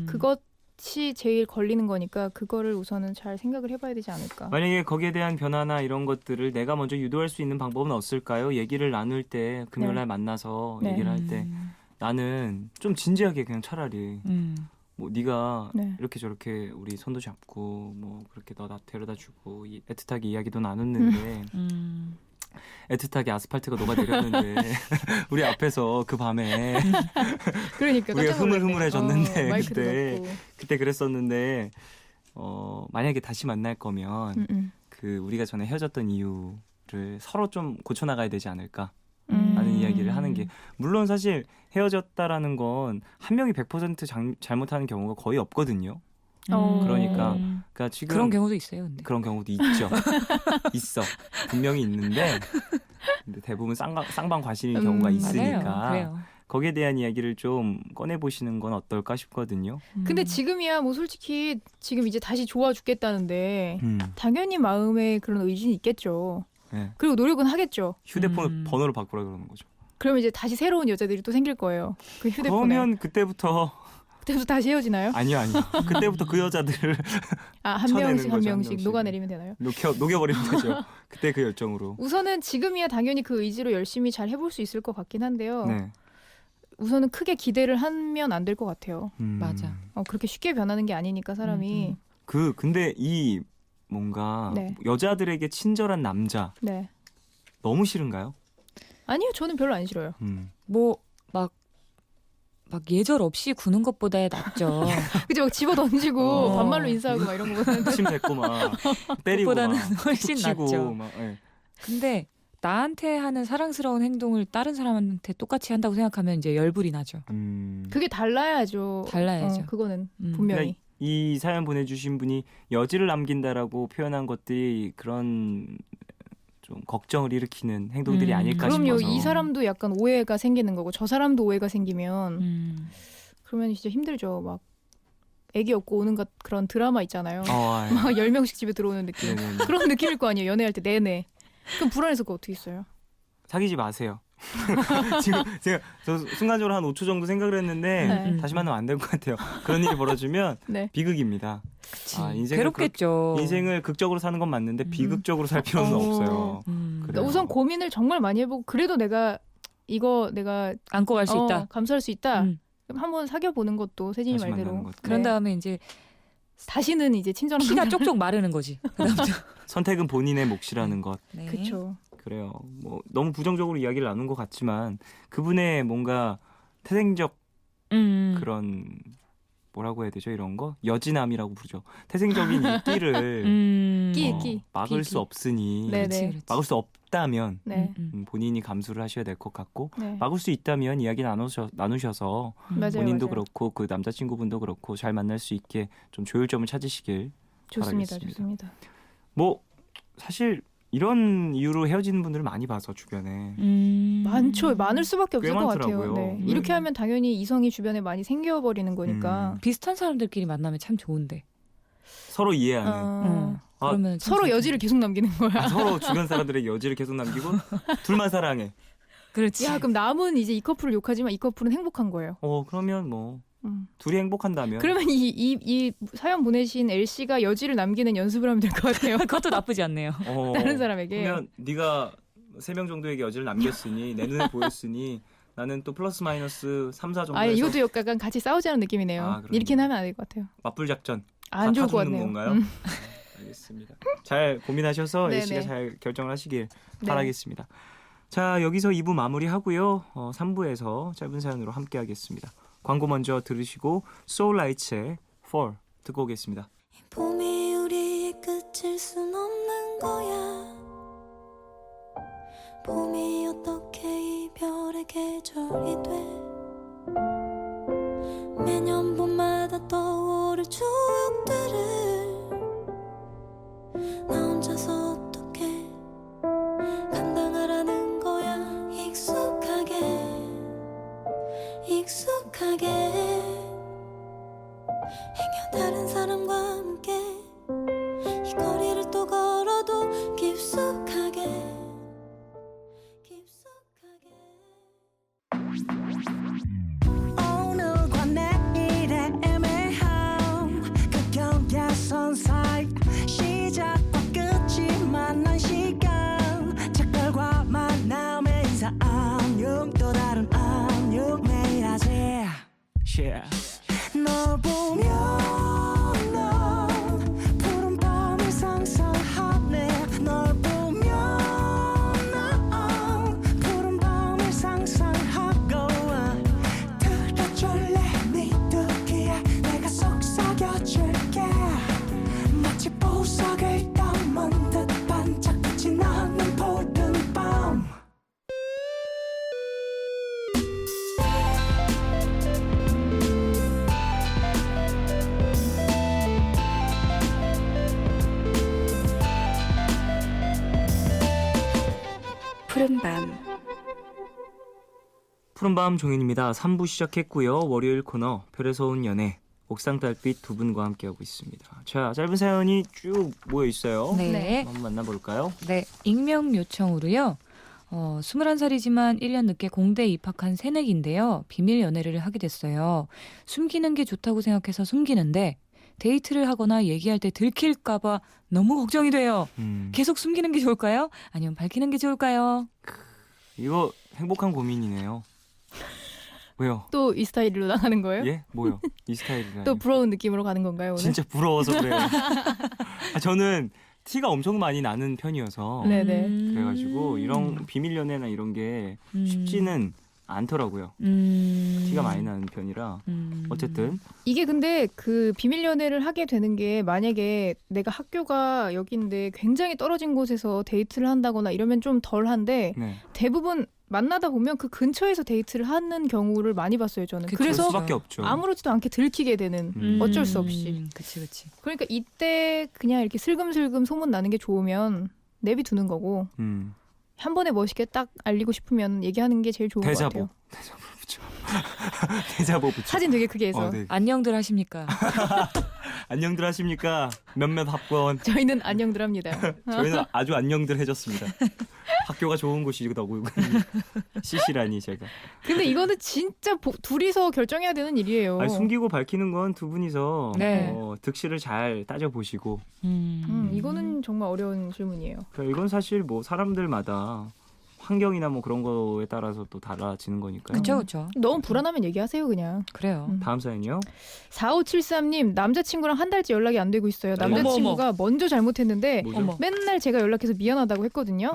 그것이 제일 걸리는 거니까 그거를 우선은 잘 생각을 해봐야 되지 않을까. 만약에 거기에 대한 변화나 이런 것들을 내가 먼저 유도할 수 있는 방법은 없을까요? 얘기를 나눌 때 금요일날 만나서 네. 얘기를 할 때 나는 좀 진지하게 그냥 차라리 뭐 네가 네. 이렇게 저렇게 우리 손도 잡고 뭐 그렇게 너 나 데려다 주고 애틋하게 이야기도 나눴는데 애틋하게 아스팔트가 녹아내렸는데 우리 앞에서 그 밤에 그러니까 우리가 깜짝 놀랐네. 흐물흐물해졌는데 마이크도 그때 넣고. 그때 그랬었는데 만약에 다시 만날 거면 그 우리가 전에 헤어졌던 이유를 서로 좀 고쳐나가야 되지 않을까 라는 이야기를 하는 게 물론 사실 헤어졌다라는 건 한 명이 100% 잘못하는 경우가 거의 없거든요. 그러니까 지금 그런 경우도 있어요. 근데. 그런 경우도 있죠. 있어. 분명히 있는데 근데 대부분 쌍방과실인 경우가 있으니까 맞아요. 그래요. 거기에 대한 이야기를 좀 꺼내보시는 건 어떨까 싶거든요. 근데 지금이야 뭐 솔직히 지금 이제 다시 좋아 죽겠다는데 음. 당연히 마음에 그런 의지는 있겠죠. 네. 그리고 노력은 하겠죠. 휴대폰 번호를 바꾸라 그러는 거죠. 그러면 이제 다시 새로운 여자들이 또 생길 거예요. 그 휴대폰에. 그러면 그때부터 다시 헤어지나요? 아니요. 그때부터 그 여자들을 한 쳐내는 명씩 한 거죠, 명씩 명씩. 녹아내리면 되나요? 녹여버리면 되죠. 그때 그 열정으로. 우선은 지금이야 당연히 그 의지로 열심히 잘 해볼 수 있을 것 같긴 한데요. 네. 우선은 크게 기대를 하면 안 될 것 같아요. 맞아. 그렇게 쉽게 변하는 게 아니니까 사람이. 근데 이 뭔가 네. 여자들에게 친절한 남자 네. 너무 싫은가요? 아니요, 저는 별로 안 싫어요. 뭐 막 예절 없이 구는 것보다 낫죠. 그죠? 막 집어 던지고 어. 반말로 인사하고 막 이런 거보다는. 침 뱉고 막 때리고 그것보다는 막 훨씬 툭 치고 낫죠. 막, 예. 근데 나한테 하는 사랑스러운 행동을 다른 사람한테 똑같이 한다고 생각하면 이제 열불이 나죠. 그게 달라야죠. 달라야죠. 그거는 음. 분명히. 이 사연 보내주신 분이 여지를 남긴다라고 표현한 것들이 그런 좀 걱정을 일으키는 행동들이 아닐까 그럼요. 싶어서. 이 사람도 약간 오해가 생기는 거고 저 사람도 오해가 생기면 그러면 진짜 힘들죠. 막 애기 업고 오는 것 그런 드라마 있잖아요. 예. 막 10명씩 집에 들어오는 느낌. 네네네. 그런 느낌일 거 아니에요. 연애할 때 내내. 그럼 불안해서 그거 어떻게 있어요? 사귀지 마세요. 지금 저 순간적으로 한 5초 정도 생각을 했는데 네. 다시 만나면 안 될 것 같아요. 그런 일이 벌어지면 네. 비극입니다. 그치. 인생을 괴롭겠죠. 인생을 극적으로 사는 건 맞는데 비극적으로 살 필요는 없어요. 그래요. 그러니까 우선 고민을 정말 많이 해보고 그래도 내가 안고 갈 수 있다. 감수할 수 있다. 음. 그럼 한번 사귀어보는 것도 세진이 다시 만나는 말대로. 것도. 그런 네. 다음에 이제 다시는 이제 친절한 키가 쪽쪽 마르는 거지. 그다음부터. 선택은 본인의 몫이라는 것. 네. 그렇죠. 그래요. 뭐 너무 부정적으로 이야기를 나눈 것 같지만 그분의 뭔가 태생적 그런 뭐라고 해야 되죠? 이런 거 여지남이라고 부르죠. 태생적인 이 끼를 끼. 막을 끼. 수 없으니 네, 그렇지, 네. 그렇지. 막을 수 없다면 네. 본인이 감수를 하셔야 될 것 같고 네. 막을 수 있다면 이야기 나누셔서 맞아요. 본인도 맞아요. 그렇고 그 남자친구분도 그렇고 잘 만날 수 있게 좀 조율점을 찾으시길 좋습니다. 바라겠습니다. 좋습니다. 뭐 사실 이런 이유로 헤어지는 분들을 많이 봐서 주변에 많죠. 많을 수밖에 꽤 없을 것 많더라고요. 같아요. 네. 이렇게 하면 당연히 이성이 주변에 많이 생겨버리는 거니까. 비슷한 사람들끼리 만나면 참 좋은데. 서로 이해하는 그러면 참 서로 좋죠. 여지를 계속 남기는 거야. 서로 주변 사람들에게 여지를 계속 남기고 둘만 사랑해. 그렇지. 야, 그럼 남은 이제 이 커플을 욕하지만 이 커플은 행복한 거예요. 그러면 뭐 음. 둘이 행복한다면 그러면 이 사연 보내신 L 씨가 여지를 남기는 연습을 하면 될 것 같아요. 그것도 나쁘지 않네요. 다른 사람에게. 그러면 네가 3명 정도에게 여지를 남겼으니 내 눈에 보였으니 나는 또 플러스 마이너스 3, 4 정도 아예 해서 이것도 약간 같이 싸우자는 느낌이네요. 그러네요. 이렇게는 하면 안 될 것 같아요. 맞불 작전 안 좋을 것 다 죽는 같네요. 건가요? 알겠습니다. 잘 고민하셔서 네네. L씨가 잘 결정을 하시길 네. 바라겠습니다. 자, 여기서 2부 마무리하고요. 3부에서 짧은 사연으로 함께하겠습니다. 광고 먼저 들으시고 소울라이츠의 Fall 듣고 오겠습니다. 봄이 우리의 끝일 순 없는 거야. 봄이 어떻게 이별의 계절이 돼. 매년 봄마다 떠오를 추억들을 나 혼자서 어떻게 감당하라는 거야. 익숙하게 행여 다른 사람과 함께 이 거리를 또 걸어도 깊숙하게 오늘과 내일의 애매함 그 경계선 사이 시작과 끝이 만난 시간 작별과 만남의 인사 안녕 또 다른 안녕 매일 하지 널 보면 난 푸른 밤을 상상하네 널 보면 난 푸른 밤을 상상하고 들어줄래 네 두기에 내가 속삭여줄게 마치 보석을 담은 듯 반짝빛이 나는 푸른 밤 푸른밤 푸른밤 종현입니다. 3부 시작했고요. 월요일 코너 별에서 온 연애 옥상달빛 두 분과 함께하고 있습니다. 자, 짧은 사연이 쭉 모여 있어요. 네. 한번 만나볼까요? 네, 익명 요청으로요. 21살이지만 1년 늦게 공대에 입학한 새내기인데요. 비밀 연애를 하게 됐어요. 숨기는 게 좋다고 생각해서 숨기는데 데이트를 하거나 얘기할 때 들킬까봐 너무 걱정이 돼요. 계속 숨기는 게 좋을까요? 아니면 밝히는 게 좋을까요? 이거 행복한 고민이네요. 왜요? 또 이 스타일로 나가는 거예요? 예? 뭐요? 이 스타일이라니. 또 부러운 느낌으로 가는 건가요 오늘? 진짜 부러워서 그래요. 저는 티가 엄청 많이 나는 편이어서 네네. 그래가지고 이런 비밀 연애나 이런 게 쉽지는 않더라고요. 티가 많이 나는 편이라 어쨌든 이게 근데 그 비밀 연애를 하게 되는 게 만약에 내가 학교가 여기인데 굉장히 떨어진 곳에서 데이트를 한다거나 이러면 좀 덜한데 네. 대부분 만나다 보면 그 근처에서 데이트를 하는 경우를 많이 봤어요 저는. 그쵸. 그럴 그래서 수밖에 없죠. 아무렇지도 않게 들키게 되는 어쩔 수 없이. 그치. 그러니까 이때 그냥 이렇게 슬금슬금 소문 나는 게 좋으면 내비두는 거고 한 번에 멋있게 딱 알리고 싶으면 얘기하는 게 제일 좋은 것 대자보. 같아요. 대자보 붙여. 대자보 붙여. 사진 되게 크게 해서 네. 안녕들 하십니까? 안녕들 하십니까? 몇몇 합권. 저희는 안녕들 합니다. 저희는 아주 안녕들 해줬습니다. 학교가 좋은 곳이더라고요. 시시라니 제가. 근데 이거는 진짜 둘이서 결정해야 되는 일이에요. 아니, 숨기고 밝히는 건 두 분이서 네. 득실을 잘 따져보시고 이거는 정말 어려운 질문이에요. 이건 사실 뭐 사람들마다 환경이나 뭐 그런 거에 따라서 또 달라지는 거니까요. 그쵸. 너무 불안하면 얘기하세요 그냥. 그래요. 다음 사연이요. 4573님 남자친구랑 한 달째 연락이 안 되고 있어요. 남자친구가 먼저 잘못했는데 뭐죠? 어머. 맨날 제가 연락해서 미안하다고 했거든요.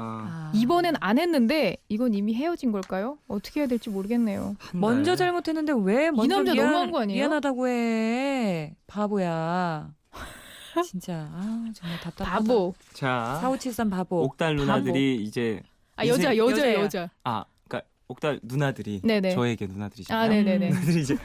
이번엔 안 했는데 이건 이미 헤어진 걸까요? 어떻게 해야 될지 모르겠네요. 먼저 잘못했는데 왜 먼저 남자 너무한 거 아니에요? 미안하다고 해. 바보야. 진짜 정말 답답하다. 바보. 자, 4573 바보. 옥달 누나들이 이제 여자예요. 여자야. 그러니까 옥달 누나들이 네네. 저에게 누나들이잖아요. 아 네네네. 누나들이 이제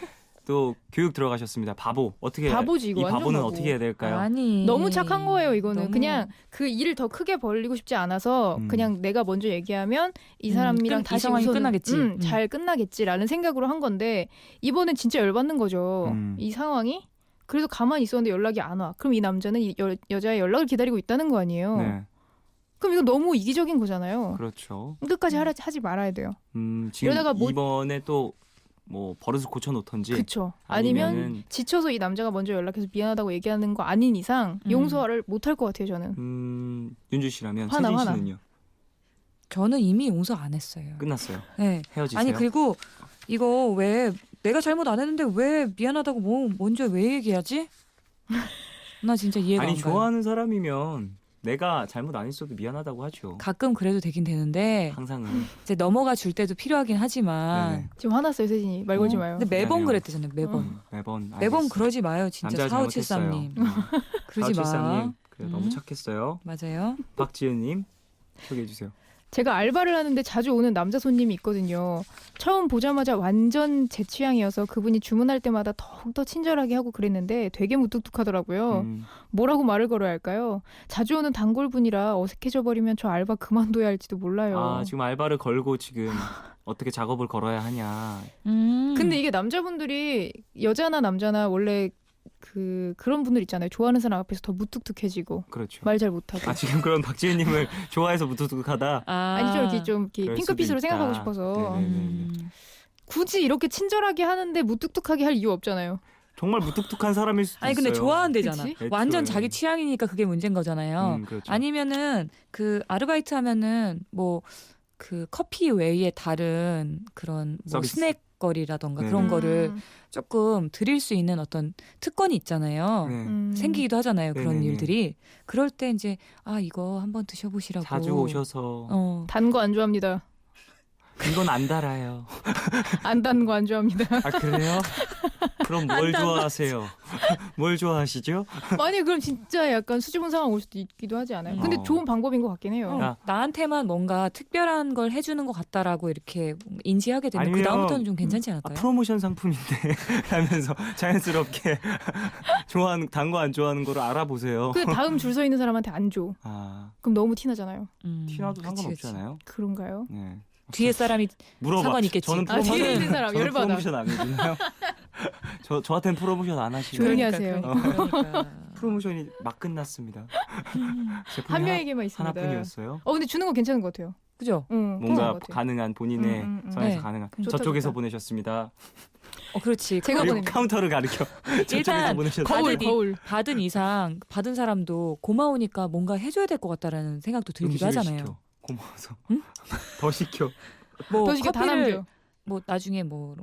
또 교육 들어가셨습니다. 바보 어떻게 바보지 이거 이 완전 바보는 바보. 어떻게 해야 될까요? 아니. 너무 착한 거예요 이거는. 너무- 그냥 그 일을 더 크게 벌리고 싶지 않아서 그냥 내가 먼저 얘기하면 이 사람이랑 이 다시 상황이 우선은, 끝나겠지. 잘 끝나겠지라는 생각으로 한 건데 이번엔 진짜 열받는 거죠. 이 상황이. 그래서 가만히 있었는데 연락이 안 와. 그럼 이 남자는 이 여자의 연락을 기다리고 있다는 거 아니에요. 네, 그럼 이거 너무 이기적인 거잖아요. 그렇죠. 끝까지 하지 말아야 돼요. 지금 이러다가 뭐- 이번에 또 뭐 버릇을 고쳐놓던지 그렇죠. 아니면 아니면은 지쳐서 이 남자가 먼저 연락해서 미안하다고 얘기하는 거 아닌 이상 용서를 못할 것 같아요 저는. 윤주 씨라면 화나, 세진 화나. 씨는요? 저는 이미 용서 안 했어요. 끝났어요. 네. 헤어지세요. 아니 그리고 이거 왜 내가 잘못 안 했는데 왜 미안하다고 먼저 왜 얘기하지? 나 진짜 이해가 아니 안 가요. 좋아하는 사람이면 내가 잘못 안 했어도 미안하다고 하죠. 가끔 그래도 되긴 되는데 항상은. 이제 넘어가 줄 때도 필요하긴 하지만 네네. 지금 화났어요, 세진이. 말 걸지 마요. 근데 매번 미안해요. 그랬대잖아요. 매번. 매번. 매번 알겠어요. 그러지 마요. 진짜 남자가 4573님. 잘못했어요. 그러지 마. 4573님. 그래, 너무 음. 착했어요. 맞아요. 박지은님 소개해 주세요. 제가 알바를 하는데 자주 오는 남자 손님이 있거든요. 처음 보자마자 완전 제 취향이어서 그분이 주문할 때마다 더욱더 친절하게 하고 그랬는데 되게 무뚝뚝하더라고요. 뭐라고 말을 걸어야 할까요? 자주 오는 단골분이라 어색해져 버리면 저 알바 그만둬야 할지도 몰라요. 아 지금 알바를 걸고 지금 어떻게 작업을 걸어야 하냐. 근데 이게 남자분들이 여자나 남자나 원래 그런 분들 있잖아요. 좋아하는 사람 앞에서 더 무뚝뚝해지고 그렇죠. 말 잘 못하고. 아 지금 그런 박지은님을 좋아해서 무뚝뚝하다. 아니 좀 이렇게 그럴 핑크빛으로 수도 생각하고 있다. 싶어서 네네. 굳이 이렇게 친절하게 하는데 무뚝뚝하게 할 이유 없잖아요. 정말 무뚝뚝한 사람일 수도 아니 근데 있어요. 좋아한대잖아. 그치? 완전 애초에. 자기 취향이니까 그게 문제인 거잖아요. 그렇죠. 아니면은 그 아르바이트 하면은 뭐 그 커피 외에 다른 그런 뭐 서비스. 스낵거리라던가 네. 그런 거를 조금 드릴 수 있는 어떤 특권이 있잖아요. 네. 생기기도 하잖아요. 그런 네네네. 일들이. 그럴 때 이제 아 이거 한번 드셔보시라고. 자주 오셔서 단 거 안 좋아합니다. 이건 안 달아요. 안 단 거 안 좋아합니다. 아 그래요? 그럼 뭘 좋아하세요? 뭘 좋아하시죠? 아니 그럼 진짜 약간 수줍은 상황 올 수도 있기도 하지 않아요? 근데 어. 좋은 방법인 것 같긴 해요. 야. 나한테만 뭔가 특별한 걸 해주는 것 같다라고 이렇게 인지하게 되면 아니면 그 다음부터는 좀 괜찮지 아, 않을까요? 프로모션 상품인데 하면서 자연스럽게 좋아하는 단 거 안 좋아하는 거를 알아보세요. 그 다음 줄 서 있는 사람한테 안 줘. 아 그럼 너무 티나잖아요. 티나도 그치, 상관없잖아요. 그런가요? 네. 뒤에 사람이 물어봐. 상관 있겠지. 저는 아, 뒤에 있는 프로모션 사람 저는 열받아. 프로모션 안 해주나요? 저한테는 프로모션 안 하시나요? 조용히 하세요. 그러니까. 프로모션이 막 끝났습니다. 제품이 한 명에게만 있습니다. 하나뿐이었어요. 근데 주는 거 괜찮은 것 같아요. 그죠? 응, 뭔가 괜찮은 것 같아요. 가능한 본인의 선에서 네. 가능한 좋다, 저쪽에서 좋다. 보내셨습니다. 그렇지. 제가 그리고 보냅니다. 카운터를 가리켜 저쪽에서 일단 보내셨어요. 거울, 거울. 받은 이상 받은 사람도 고마우니까 뭔가 해줘야 될 것 같다라는 생각도 들기도 음식을 하잖아요. 시켜. 고마워서 응? 더 시켜. 뭐 더 시켜 커피를 다남겨. 뭐 나중에 뭘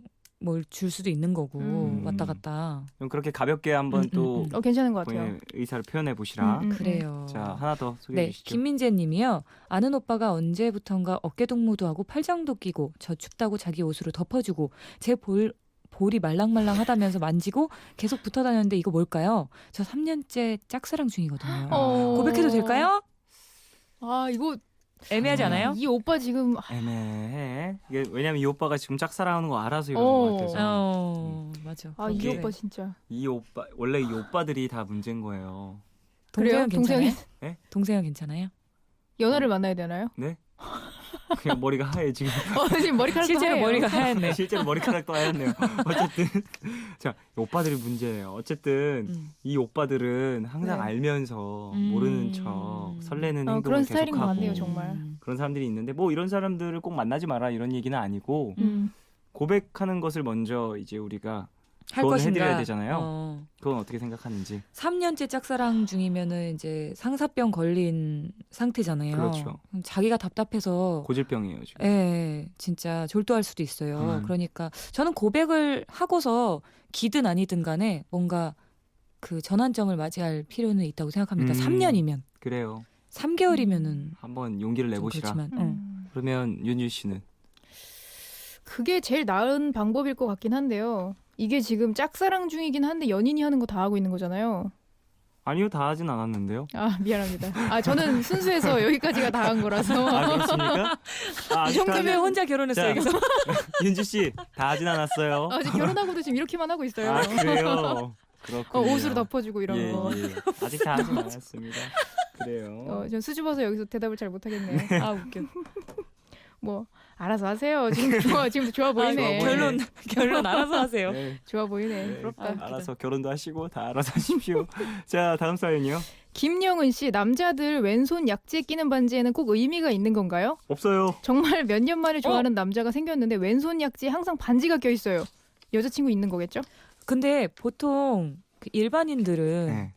줄 수도 있는 거고 왔다 갔다. 그럼 그렇게 가볍게 한번 또 괜찮은 것 같아요. 본인의 의사를 표현해 보시라. 그래요. 자 하나 더 소개해 네, 주시죠. 김민재님이요. 아는 오빠가 언제부턴가 어깨 동무도 하고 팔짱도 끼고 저 춥다고 자기 옷으로 덮어주고 제 볼이 말랑말랑하다면서 만지고 계속 붙어 다녔는데 이거 뭘까요? 저 3년째 짝사랑 중이거든요. 고백해도 될까요? 아 이거 애매하지 않아요? 이 오빠 지금 애매해. 이게 왜냐면 이 오빠가 지금 짝사랑하는 거 알아서 이러는 것 같아서. 맞아. 이 그게- 오빠 진짜 이 오빠 원래 이 오빠들이 다 문제인 거예요. 그래요? 동생은 괜찮아요? 네? 동생은 괜찮아요? 연하를 만나야 되나요? 네? 그냥 머리가 하얘 지금. 지금 머리카락도 실제로 하얘요. 머리가 하얗네. 실제로 머리카락도 하얗네요. 어쨌든 자 이 오빠들이 문제예요. 어쨌든 이 오빠들은 항상 네. 알면서 모르는 척 설레는 행동을 그런 스타일인 것 계속하고 같네요, 정말. 그런 사람들이 있는데 뭐 이런 사람들을 꼭 만나지 마라 이런 얘기는 아니고 고백하는 것을 먼저 이제 우리가 할 조언을 것인가? 해드려야 되잖아요. 그건 어떻게 생각하는지. 3년째 짝사랑 중이면은 이제 상사병 걸린 상태잖아요. 그렇죠. 그럼 자기가 답답해서 고질병이에요 지금. 예, 진짜 졸도할 수도 있어요. 음. 그러니까 저는 고백을 하고서 기든 아니든 간에 뭔가 그 전환점을 맞이할 필요는 있다고 생각합니다. 3년이면. 그래요. 3개월이면은 한번 용기를 내보시라. 그렇지만 그러면 윤유 씨는 그게 제일 나은 방법일 것 같긴 한데요. 이게 지금 짝사랑 중이긴 한데 연인이 하는 거 다 하고 있는 거잖아요. 아니요 다 하진 않았는데요. 아 미안합니다. 아 저는 순수해서 여기까지가 다 한 거라서. 아 그렇습니까? 아, 이 정도면 혼자 결혼했어요. 자, 여기서. 윤주 씨 다 하진 않았어요. 아, 지금 결혼하고도 지금 이렇게만 하고 있어요. 아 그래요. 그렇군요. 옷으로 덮어주고 이런 예, 거. 예. 아직 다 하진 않았습니다. 그래요. 전 수줍어서 여기서 대답을 잘 못하겠네. 아 웃겨. 뭐 알아서 하세요. 지금 좋아 보이네. 좋아 보이네. 결론 알아서 하세요. 네, 좋아 보이네. 네. 부럽다. 알아서 결혼도 하시고 다 알아서 하십시오. 자 다음 사연이요. 김영은 씨, 남자들 왼손 약지에 끼는 반지에는 꼭 의미가 있는 건가요? 없어요. 정말 몇 년 만에 좋아하는 남자가 생겼는데 왼손 약지에 항상 반지가 껴 있어요. 여자친구 있는 거겠죠? 근데 보통 그 일반인들은 네.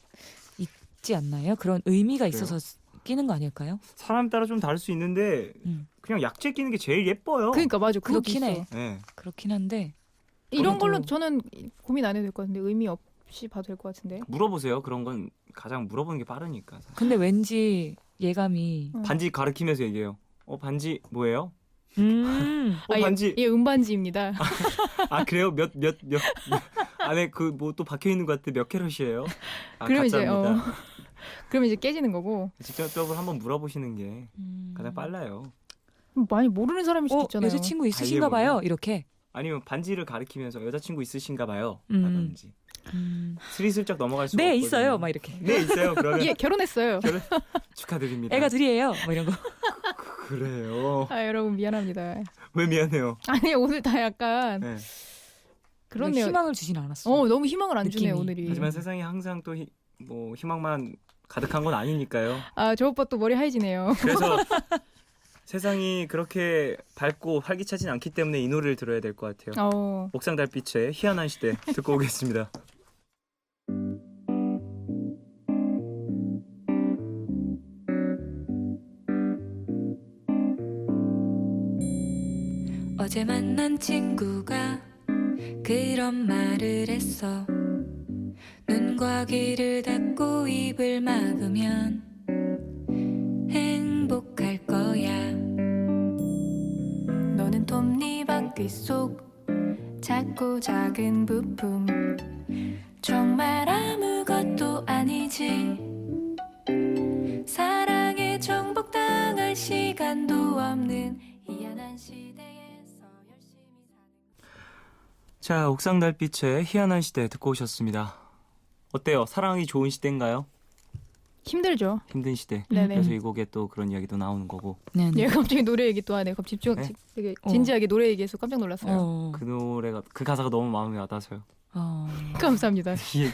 있지 않나요? 그런 의미가 그래요? 있어서 끼는 거 아닐까요? 사람 따라 좀 다를 수 있는데 그냥 약재 끼는 게 제일 예뻐요. 그러니까 맞아. 그것도 그렇긴 있어. 해. 네. 그렇긴 한데 이런 그래도- 걸로 저는 고민 안 해도 될 것 같은데 의미 없이 봐도 될 것 같은데. 물어보세요. 그런 건 가장 물어보는 게 빠르니까. 사실. 근데 왠지 예감이 반지 가리키면서 얘기해요. 반지 뭐예요? 아, 반지. 예, 은반지입니다. 아 그래요? 몇 안에 그 뭐 또 박혀 있는 것 같아. 몇 캐럿이에요? 그러면 이제, 가짜입니다. 그러면 이제 깨지는 거고. 직접적으로 한번 물어보시는 게 가장 빨라요. 많이 모르는 사람일 수도 있잖아요. 여자친구 있으신가 아예 봐요. 이렇게. 아니면 반지를 가리키면서 여자친구 있으신가 봐요. 음. 라든지. 스리슬쩍 넘어갈 수가 네, 없거든요. 있어요. 막 이렇게. 네 있어요. 그러면 예, 결혼했어요. 축하드립니다. 애가 둘이에요. 뭐 이런 거. 그래요. 아, 여러분 미안합니다. 왜 미안해요? 아니, 오늘 다 약간 네. 그렇네요. 희망을 주진 않았어. 너무 희망을 안 주네요, 느낌이. 오늘이. 하지만 세상에 항상 또 희망만 가득한 건 아니니까요. 아, 저 오빠 또 머리 하얘지네요. 그래서 세상이 그렇게 밝고 활기차진 않기 때문에 이 노래를 들어야 될 것 같아요. 옥상 달빛의 희한한 시대 듣고 오겠습니다. 어제 만난 친구가 그런 말을 했어. 눈과 귀를 닫고 입을 막으면 행복할 거야. 너는 톱니바퀴 속 작고 작은 부품, 정말 아무것도 아니지. 사랑에 정복당할 시간도 없는 희한한 시대에서 열심히 사는. 자, 옥상 달빛의 희한한 시대 듣고 오셨습니다. 어때요? 사랑이 좋은 시대인가요? 힘들죠. 힘든 시대. 네네. 그래서 이 곡에 또 그런 이야기도 나오는 거고. 네, 얘 갑자기 노래 얘기 또 하네. 갑자기 네? 되게 진지하게 노래 얘기해서 깜짝 놀랐어요. 그 노래가 그 가사가 너무 마음에 와닿아서요. 감사합니다. 이 얘기.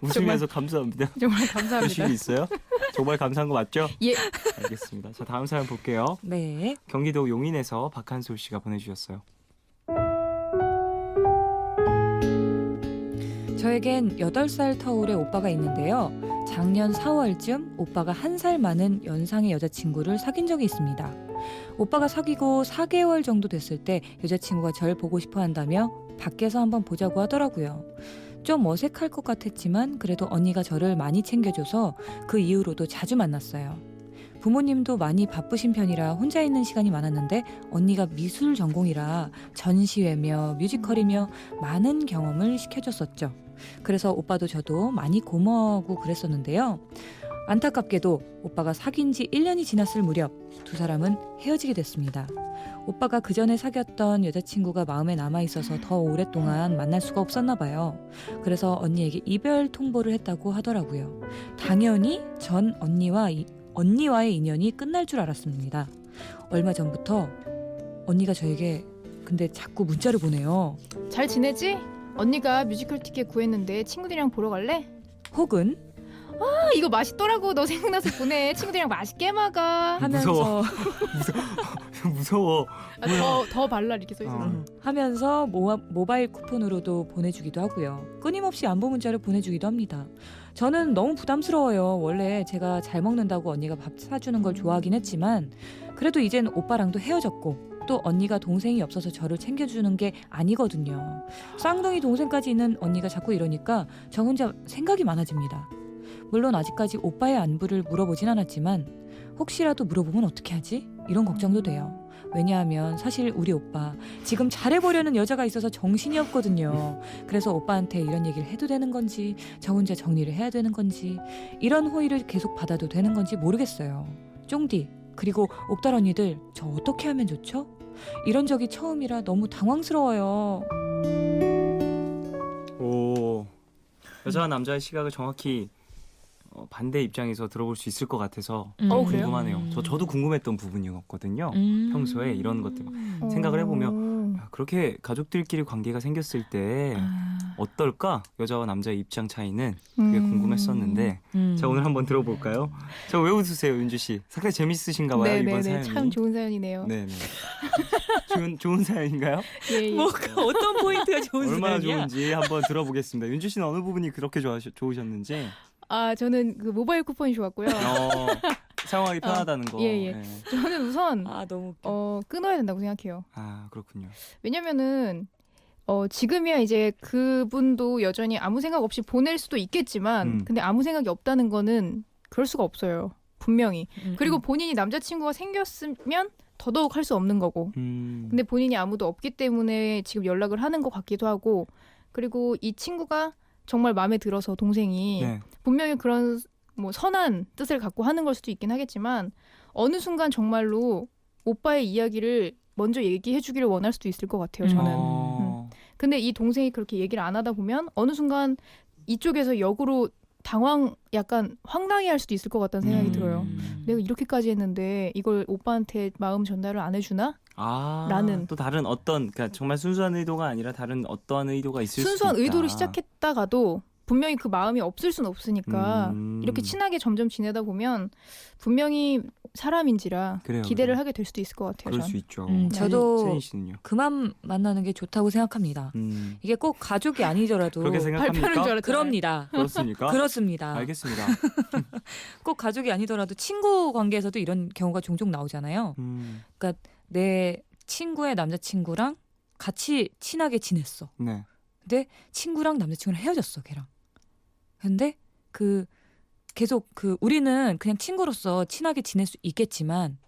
웃으면서 감사합니다. 정말 열심히 감사합니다. 있어요? 정말 감사한 거 맞죠? 예. 알겠습니다. 자, 다음 사연 볼게요. 네. 경기도 용인에서 박한솔 씨가 보내주셨어요. 저에겐 8살 터울의 오빠가 있는데요. 작년 4월쯤 오빠가 1살 많은 연상의 여자친구를 사귄 적이 있습니다. 오빠가 사귀고 4개월 정도 됐을 때 여자친구가 절 보고 싶어 한다며 밖에서 한번 보자고 하더라고요. 좀 어색할 것 같았지만 그래도 언니가 저를 많이 챙겨줘서 그 이후로도 자주 만났어요. 부모님도 많이 바쁘신 편이라 혼자 있는 시간이 많았는데 언니가 미술 전공이라 전시회며 뮤지컬이며 많은 경험을 시켜줬었죠. 그래서 오빠도 저도 많이 고마워하고 그랬었는데요. 안타깝게도 오빠가 사귄 지 1년이 지났을 무렵 두 사람은 헤어지게 됐습니다. 오빠가 그 전에 사귀었던 여자친구가 마음에 남아있어서 더 오랫동안 만날 수가 없었나 봐요. 그래서 언니에게 이별 통보를 했다고 하더라고요. 당연히 전 언니와의 인연이 끝날 줄 알았습니다. 얼마 전부터 언니가 저에게 근데 자꾸 문자를 보내요. 잘 지내지? 언니가 뮤지컬 티켓 구했는데 친구들이랑 보러 갈래? 혹은 이거 맛있더라고. 너 생각나서 보내. 친구들이랑 맛있게 먹어. 하면서 무서워. 더 발랄 이렇게 써 있어요. 하면서 모바일 쿠폰으로도 보내주기도 하고요. 끊임없이 안부 문자를 보내주기도 합니다. 저는 너무 부담스러워요. 원래 제가 잘 먹는다고 언니가 밥 사주는 걸 좋아하긴 했지만 그래도 이젠 오빠랑도 헤어졌고 또 언니가 동생이 없어서 저를 챙겨주는 게 아니거든요. 쌍둥이 동생까지 있는 언니가 자꾸 이러니까 저 혼자 생각이 많아집니다. 물론 아직까지 오빠의 안부를 물어보진 않았지만 혹시라도 물어보면 어떻게 하지? 이런 걱정도 돼요. 왜냐하면 사실 우리 오빠 지금 잘해보려는 여자가 있어서 정신이 없거든요. 그래서 오빠한테 이런 얘기를 해도 되는 건지 저 혼자 정리를 해야 되는 건지 이런 호의를 계속 받아도 되는 건지 모르겠어요. 쫑디 그리고 옥달 언니들 저 어떻게 하면 좋죠? 이런 적이 처음이라 너무 당황스러워요. 오, 여자와 남자의 시각을 정확히 반대 입장에서 들어볼 수 있을 것 같아서 그래요? 궁금하네요. 저도 궁금했던 부분이었거든요. 평소에 이런 것들 생각을 해보면 그렇게 가족들끼리 관계가 생겼을 때 어떨까? 여자와 남자의 입장 차이는 그게 궁금했었는데 자 오늘 한번 들어볼까요? 자 왜 웃으세요 윤주 씨? 상당히 재밌으신가 봐요 이번 사연이. 참 좋은 사연이네요. 네네. 좋은 사연인가요? 예, 예. 뭐가 어떤 포인트가 좋은 얼마나 사연이야? 좋은지 한번 들어보겠습니다. 윤주 씨는 어느 부분이 그렇게 좋으셨는지. 저는 그 모바일 쿠폰이 좋았고요. 사용하기 편하다는 거. 예, 예. 네. 저는 우선 아 너무 웃겨. 끊어야 된다고 생각해요. 아 그렇군요. 왜냐면은 지금이야 이제 그분도 여전히 아무 생각 없이 보낼 수도 있겠지만 근데 아무 생각이 없다는 거는 그럴 수가 없어요. 분명히. 그리고 본인이 남자친구가 생겼으면 더더욱 할 수 없는 거고. 근데 본인이 아무도 없기 때문에 지금 연락을 하는 것 같기도 하고 그리고 이 친구가 정말 마음에 들어서 동생이 네. 분명히 그런 뭐 선한 뜻을 갖고 하는 걸 수도 있긴 하겠지만 어느 순간 정말로 오빠의 이야기를 먼저 얘기해 주기를 원할 수도 있을 것 같아요. 저는. 근데 이 동생이 그렇게 얘기를 안 하다 보면 어느 순간 이쪽에서 역으로 약간 황당해할 수도 있을 것 같다는 생각이 들어요. 내가 이렇게까지 했는데 이걸 오빠한테 마음 전달을 안 해주나? 라는. 또 다른 어떤 그러니까 정말 순수한 의도가 아니라 다른 어떠한 의도가 있을 수 있다. 순수한 의도로 시작했다가도 분명히 그 마음이 없을 순 없으니까 이렇게 친하게 점점 지내다 보면 분명히 사람인지라 그래요, 기대를 그래요. 하게 될 수도 있을 것 같아요. 그럴 전. 수 있죠. 저도 세인 씨는요? 그만 만나는 게 좋다고 생각합니다. 이게 꼭 가족이 아니더라도 그렇게 발표하는 줄 생각합니까? 알았잖아요. 그럽니다. 그렇습니까? 그렇습니다. 알겠습니다. 꼭 가족이 아니더라도 친구 관계에서도 이런 경우가 종종 나오잖아요. 그러니까 내 친구의 남자친구랑 같이 친하게 지냈어. 네. 근데 친구랑 남자친구랑 헤어졌어, 걔랑. 근데 계속 우리는 그냥 친구로서 친하게 지낼 수 있겠지만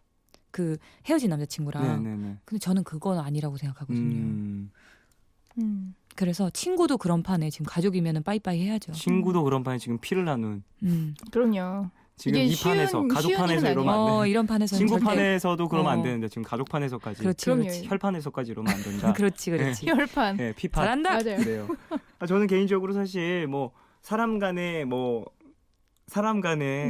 헤어진 남자친구랑. 네네네. 근데 저는 그건 아니라고 생각하거든요. 그래서 친구도 그런 판에 지금 가족이면은 빠이빠이 해야죠. 친구도 그런 판에 지금 피를 나눈. 그럼요. 지금 이게 이 판에서 가족 쉬운 판에서 일은 이러면 안 돼. 이런 판에서는 친구 절대. 판에서도 그러면 안 되는데 지금 가족 판에서까지. 그렇지, 그럼요. 그렇지. 혈판에서까지 이러면 안 된다. 그렇지, 그렇지. 혈판. 네, 피판. 잘한다. 맞아요. 그래요. 저는 개인적으로 사실 뭐 사람 간의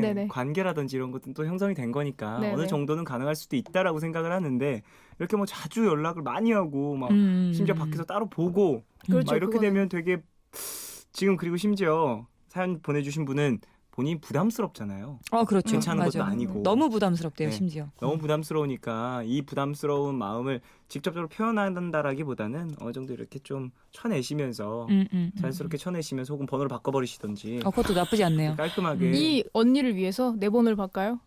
네네. 관계라든지 이런 것들은 또 형성이 된 거니까 네네. 어느 정도는 가능할 수도 있다라고 생각을 하는데 이렇게 뭐 자주 연락을 많이 하고 막 심지어 밖에서 따로 보고 그렇죠. 막 이렇게 그거는. 되면 되게 지금 그리고 심지어 사연 보내주신 분은 본인 부담스럽잖아요. 그렇죠. 괜찮은 맞아. 것도 아니고. 너무 부담스럽대요, 네. 심지어. 너무 부담스러우니까 이 부담스러운 마음을 직접적으로 표현한다라기보다는 어느 정도 이렇게 좀 쳐내시면서 자연스럽게 쳐내시면서 혹은 번호를 바꿔버리시던지 그것도 나쁘지 않네요. 깔끔하게. 이 언니를 위해서 내 번호를 바꿔요?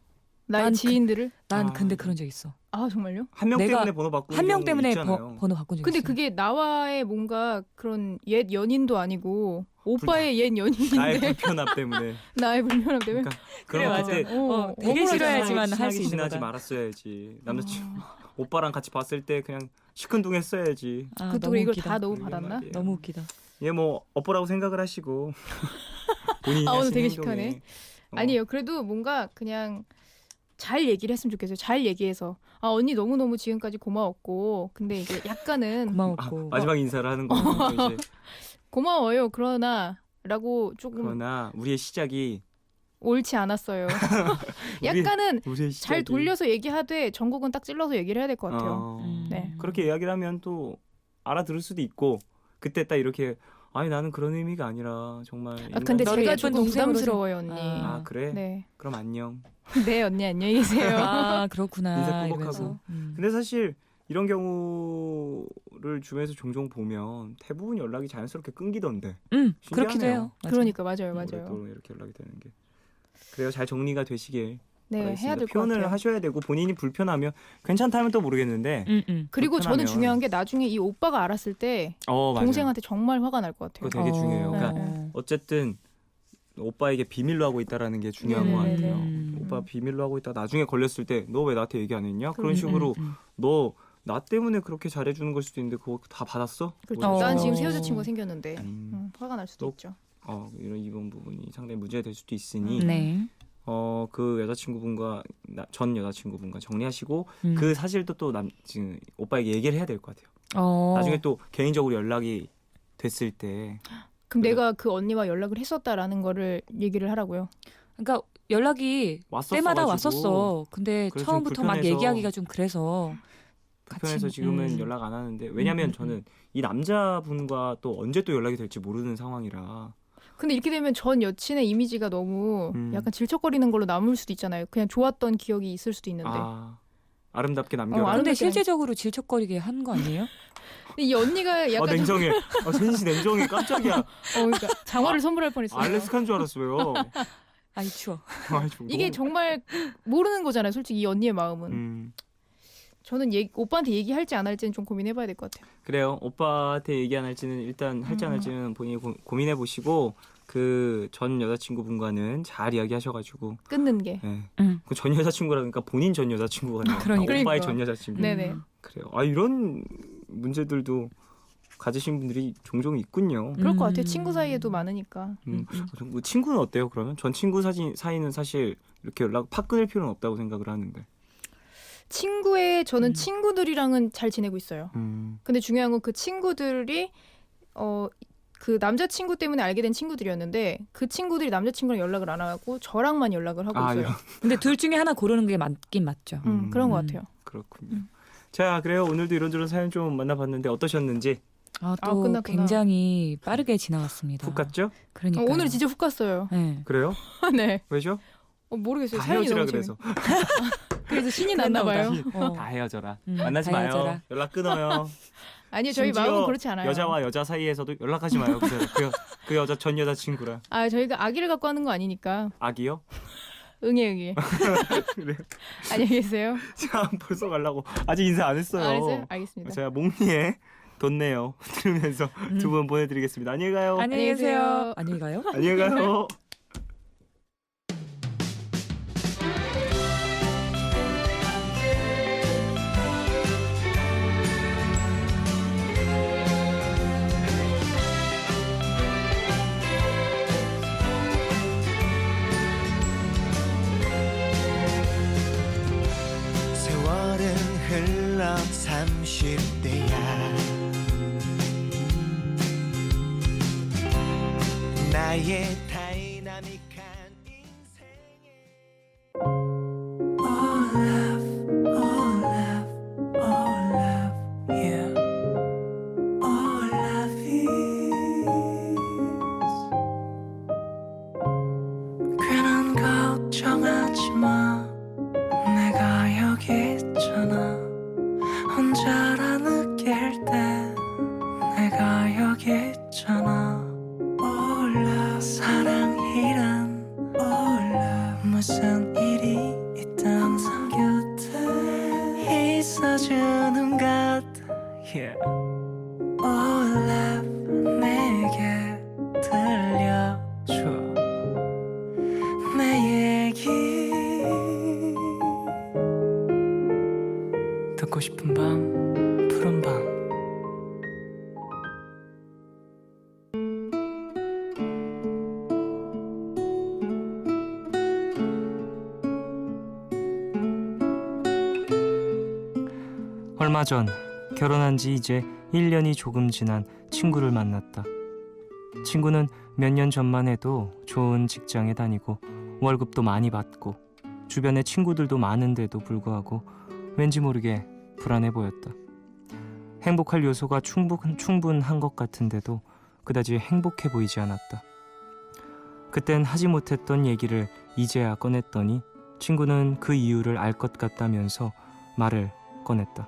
나의 난 지인들을? 난 아. 근데 그런 적 있어. 아 정말요? 한 명 내가 때문에 번호 바꾸는 한 명 경우 때문에 있잖아요. 번호 바꾼 적 근데 있어. 그게 나와의 뭔가 그런 옛 연인도 아니고 오빠의 옛 연인인데 나의 불편함 때문에. 나의 불편함 때문에 그러니까 그래, 그런 맞아. 때 되게 억울하잖아. 싫어야지만 할 수 있는 지나지 거다. 말았어야지. 남자친구 오빠랑 같이 봤을 때 그냥 시큰둥했어야지. 그것도 너무 이걸 웃기다. 다 너무 그러게 받았나? 말이에요. 너무 웃기다. 얘 뭐 업보라고 생각을 하시고 본인이 오늘 하신 되게 행동에. 시크하네. 아니에요. 그래도 뭔가 그냥 잘 얘기를 했으면 좋겠어요. 잘 얘기해서 언니 너무너무 지금까지 고마웠고 근데 이제 약간은 고마웠고. 마지막 인사를 하는 거죠. 이제. 고마워요. 그러나 라고 조금 그러나 우리의 시작이 옳지 않았어요. 우리- 약간은 우리의 시작이 잘 돌려서 얘기하되 전곡은 딱 찔러서 얘기를 해야 될 것 같아요. 네. 그렇게 이야기를 하면 또 알아들을 수도 있고 그때 딱 이렇게 아니 나는 그런 의미가 아니라 정말 근데 너를 제가 예쁜 조금 동생으로 부담스러워요, 언니. 아 그래? 네. 그럼 안녕. 네, 언니 안녕히 계세요. 그렇구나. 인사 꾸벅하고. 이러면서. 근데 사실 이런 경우를 주변에서 종종 보면 대부분 연락이 자연스럽게 끊기던데. 그렇기도 신기하네요. 해요. 맞아요. 그러니까 맞아요, 올해 맞아요. 또 이렇게 연락이 되는 게. 그래요. 잘 정리가 되시길. 네, 바라겠습니다. 해야 될 것 표현을 같아요. 하셔야 되고 본인이 불편하면 괜찮다면 또 모르겠는데. 그리고 저는 불편하면- 중요한 게 나중에 이 오빠가 알았을 때 맞아요. 동생한테 정말 화가 날 것 같아요. 그거 되게 중요해요. 네. 그러니까 어쨌든 오빠에게 비밀로 하고 있다라는 게 중요한 것 네네네. 같아요. 오빠 비밀로 하고 있다. 나중에 걸렸을 때 너 왜 나한테 얘기 안 했냐? 그런 음, 식으로 너 나 때문에 그렇게 잘해주는 걸 수도 있는데 그거 다 받았어? 그렇죠. 뭐 난 이런 지금 식으로. 새 여자친구가 생겼는데 화가 날 수도 또- 있죠. 이런 부분이 상당히 문제가 될 수도 있으니 네. 그 여자친구분과 전 여자친구분과 정리하시고 음. 그 사실도 또 지금 오빠에게 얘기를 해야 될 것 같아요. 나중에 또 개인적으로 연락이 됐을 때 그럼 그래. 내가 그 언니와 연락을 했었다라는 거를 얘기를 하라고요. 그러니까 연락이 때마다 왔었어. 근데 그래서 좀 처음부터 막 불편해서- 얘기하기가 좀 그래서 불편해서 같이, 지금은 연락 안 하는데 왜냐면 저는 이 남자분과 또 언제 또 연락이 될지 모르는 상황이라 근데 이렇게 되면 전 여친의 이미지가 너무 약간 질척거리는 걸로 남을 수도 있잖아요. 그냥 좋았던 기억이 있을 수도 있는데. 아름답게 남겨라. 아름- 근데 아름답게 실제적으로 질척거리게 한 거 아니에요? 근데 이 언니가 약간 좀- 냉정해. 세진 씨 냉정해. 깜짝이야. 그러니까 장화를 선물할 뻔했어요. 알래스카인 줄 알았어요. 아이 추워. 이게 정말 모르는 거잖아요. 솔직히 이 언니의 마음은. 저는 오빠한테 얘기할지 안 할지는 좀 고민해봐야 될 것 같아요. 그래요. 오빠한테 얘기 안 할지는 일단 할지 안 할지는 본인이 고민해 보시고 그 전 여자친구분과는 잘 이야기하셔가지고 끊는 게. 네. 응. 그 전 여자친구라니까 본인 전 여자친구가 아니라 그러니까. 오빠의 전 여자친구. 네네. 그래요. 아 이런 문제들도 가지신 분들이 종종 있군요. 그럴 것 같아요. 친구 사이에도 많으니까. 뭐 친구는 어때요? 그러면 전 친구 사이는 사실 이렇게 연락 팍 끊을 필요는 없다고 생각을 하는데. 저는 친구들이랑은 잘 지내고 있어요. 음. 근데 중요한 건 그 친구들이 그 남자친구 때문에 알게 된 친구들이었는데 그 친구들이 남자친구랑 연락을 안 하고 저랑만 연락을 하고 있어요. 근데 둘 중에 하나 고르는 게 맞긴 맞죠. 그런 것 같아요. 그렇군요. 자, 그래요. 오늘도 이런저런 사연 좀 만나봤는데 어떠셨는지 또 끝났구나. 굉장히 빠르게 지나갔습니다. 훅 갔죠? 그러니까 오늘 진짜 훅 갔어요. 네. 그래요? 네. 왜죠? 모르겠어요. 다 사연이 헤어지라 너무 그래서. 그래서 신이 났나 봐요. 다 헤어져라. 음, 만나지 다 마요. 헤어져라. 연락 끊어요. 아니요, 저희 심지어 마음은 그렇지 않아요. 여자와 여자 사이에서도 연락하지 마요. 그 여자 전 여자친구랑. 저희가 아기를 갖고 하는 거 아니니까. 아기요? 응애. 그래요. 안녕히 계세요. 자, 벌써 가려고. 아직 인사 안 했어요. 알았어요? 알겠습니다. 제가 몽니의 돈 내요 들으면서 두 분 보내드리겠습니다. 안녕히 가요. 안녕히 계세요. 안녕히 가요. 안녕히 가요. 세월은 흘러 30대야 나의 다이나믹한 인생에 All love, all love, all love, yeah All love is 괜한 걱정하지 마 내가 여기 있잖아 혼자라 느낄 때 내가 여기 있잖아 올라 사랑이란 올라 무슨 일이 있든 항상 곁에 있어주는 것 yeah. 올라 내게 들려줘 내 얘기 듣고 싶은 밤 푸른 밤 얼마 전 결혼한 지 이제 1년이 조금 지난 친구를 만났다. 친구는 몇 년 전만 해도 좋은 직장에 다니고 월급도 많이 받고 주변에 친구들도 많은데도 불구하고 왠지 모르게 불안해 보였다. 행복할 요소가 충분한 것 같은데도 그다지 행복해 보이지 않았다. 그땐 하지 못했던 얘기를 이제야 꺼냈더니 친구는 그 이유를 알 것 같다면서 말을 꺼냈다.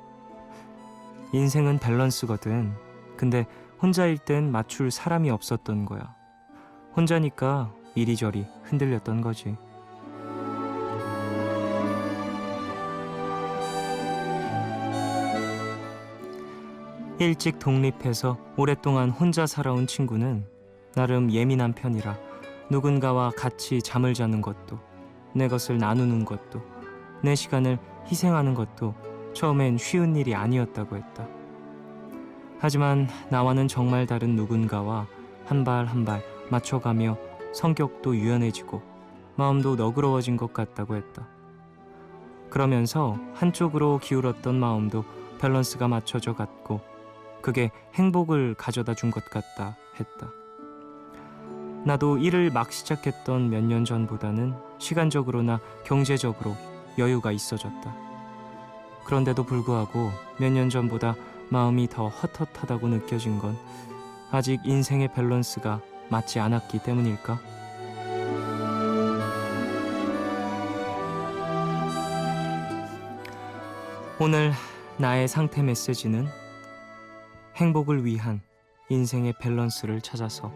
인생은 밸런스거든. 근데 혼자일 땐 맞출 사람이 없었던 거야. 혼자니까 이리저리 흔들렸던 거지. 일찍 독립해서 오랫동안 혼자 살아온 친구는 나름 예민한 편이라 누군가와 같이 잠을 자는 것도, 내 것을 나누는 것도, 내 시간을 희생하는 것도 처음엔 쉬운 일이 아니었다고 했다. 하지만 나와는 정말 다른 누군가와 한 발 한 발 맞춰가며 성격도 유연해지고 마음도 너그러워진 것 같다고 했다. 그러면서 한쪽으로 기울었던 마음도 밸런스가 맞춰져 갔고 그게 행복을 가져다 준 것 같다 했다. 나도 일을 막 시작했던 몇 년 전보다는 시간적으로나 경제적으로 여유가 있어졌다. 그런데도 불구하고 몇 년 전보다 마음이 더 헛헛하다고 느껴진 건 아직 인생의 밸런스가 맞지 않았기 때문일까? 오늘 나의 상태 메시지는 행복을 위한 인생의 밸런스를 찾아서.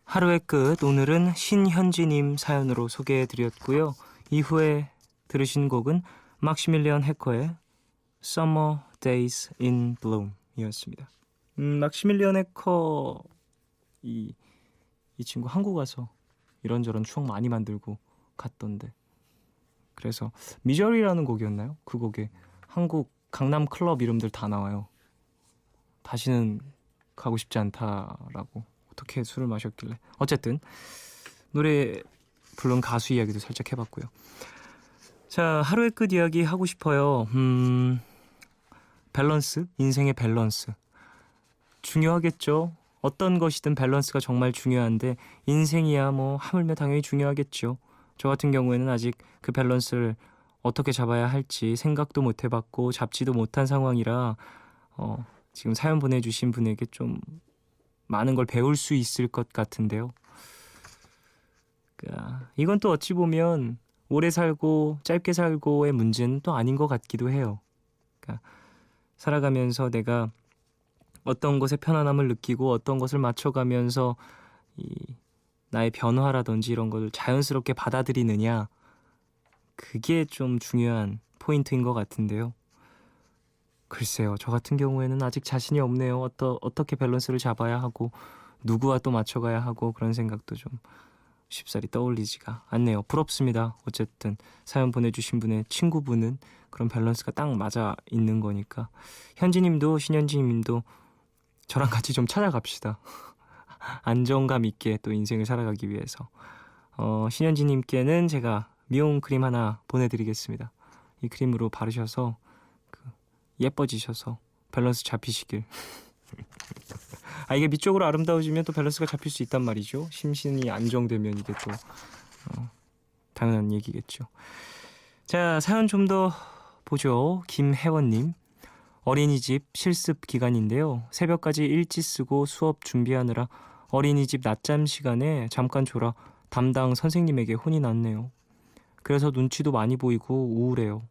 하루의 끝, 오늘은 신현지님 사연으로 소개해드렸고요. 이후에 들으신 곡은 막시밀리언 해커의 Summer Days in Bloom 이었습니다. 막시밀리언 해커 이 친구 한국 와서 이런저런 추억 많이 만들고 갔던데, 그래서 미저리라는 곡이었나요? 그 곡에 한국 강남 클럽 이름들 다 나와요. 다시는 가고 싶지 않다라고. 어떻게 술을 마셨길래. 어쨌든 노래 부른 가수 이야기도 살짝 해봤고요. 자, 하루의 끝 이야기 하고 싶어요. 밸런스, 인생의 밸런스 중요하겠죠. 어떤 것이든 밸런스가 정말 중요한데 인생이야 뭐 하물며 당연히 중요하겠죠. 저 같은 경우에는 아직 그 밸런스를 어떻게 잡아야 할지 생각도 못 해봤고 잡지도 못한 상황이라 지금 사연 보내주신 분에게 좀 많은 걸 배울 수 있을 것 같은데요. 이건 또 어찌 보면 오래 살고 짧게 살고의 문제는 또 아닌 것 같기도 해요. 그러니까 살아가면서 내가 어떤 것에 편안함을 느끼고 어떤 것을 맞춰가면서 나의 변화라든지 이런 것을 자연스럽게 받아들이느냐, 그게 좀 중요한 포인트인 것 같은데요. 글쎄요, 저 같은 경우에는 아직 자신이 없네요. 어떻게 밸런스를 잡아야 하고 누구와 또 맞춰가야 하고 그런 생각도 좀 쉽사리 떠올리지가 않네요. 부럽습니다. 어쨌든 사연 보내주신 분의 친구분은 그런 밸런스가 딱 맞아 있는 거니까 현지님도 신현지님도 저랑 같이 좀 찾아갑시다. 안정감 있게 또 인생을 살아가기 위해서. 신현지님께는 제가 미용 크림 하나 보내드리겠습니다. 이 크림으로 바르셔서 예뻐지셔서 밸런스 잡히시길. 이게 밑쪽으로 아름다워지면 또 밸런스가 잡힐 수 있단 말이죠. 심신이 안정되면 이게 또 당연한 얘기겠죠. 자, 사연 좀 더 보죠. 김혜원님, 어린이집 실습 기간인데요. 새벽까지 일지 쓰고 수업 준비하느라 어린이집 낮잠 시간에 잠깐 졸아 담당 선생님에게 혼이 났네요. 그래서 눈치도 많이 보이고 우울해요.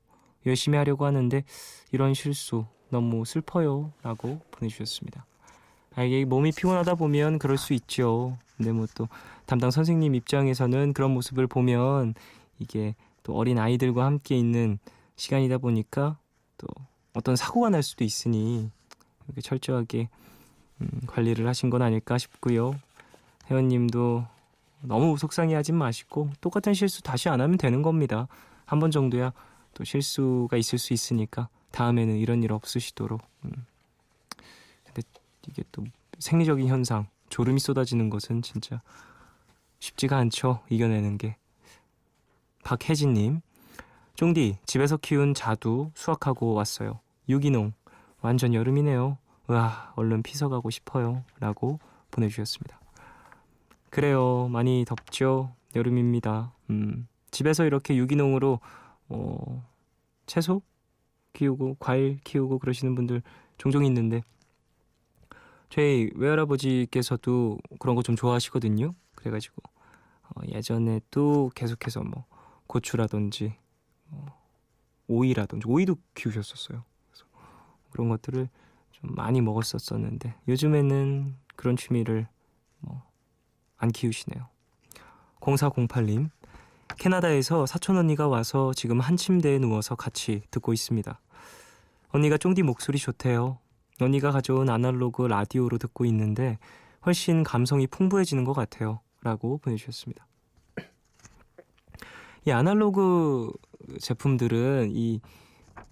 열심히 하려고 하는데 이런 실수 너무 슬퍼요 라고 보내주셨습니다. 이게 몸이 피곤하다 보면 그럴 수 있죠. 근데 뭐 또 담당 선생님 입장에서는 그런 모습을 보면 이게 또 어린 아이들과 함께 있는 시간이다 보니까 또 어떤 사고가 날 수도 있으니 이렇게 철저하게 관리를 하신 건 아닐까 싶고요. 혜원님도 너무 속상해하진 마시고 똑같은 실수 다시 안 하면 되는 겁니다. 한 번 정도야 또 실수가 있을 수 있으니까 다음에는 이런 일 없으시도록. 근데 이게 또 생리적인 현상, 졸음이 쏟아지는 것은 진짜 쉽지가 않죠. 이겨내는 게. 박혜진님, 쫑디 집에서 키운 자두 수확하고 왔어요. 유기농, 완전 여름이네요. 와, 얼른 피서 가고 싶어요 라고 보내주셨습니다. 그래요, 많이 덥죠. 여름입니다. 집에서 이렇게 유기농으로 채소 키우고 과일 키우고 그러시는 분들 종종 있는데 저희 외할아버지께서도 그런 거 좀 좋아하시거든요. 그래가지고 예전에도 계속해서 뭐 고추라든지 오이라든지 오이도 키우셨었어요. 그래서 그런 것들을 좀 많이 먹었었는데 요즘에는 그런 취미를 안 키우시네요. 0408님, 캐나다에서 사촌 언니가 와서 지금 한 침대에 누워서 같이 듣고 있습니다. 언니가 쫑디 목소리 좋대요. 언니가 가져온 아날로그 라디오로 듣고 있는데 훨씬 감성이 풍부해지는 것 같아요 라고 보내주셨습니다. 이 아날로그 제품들은 이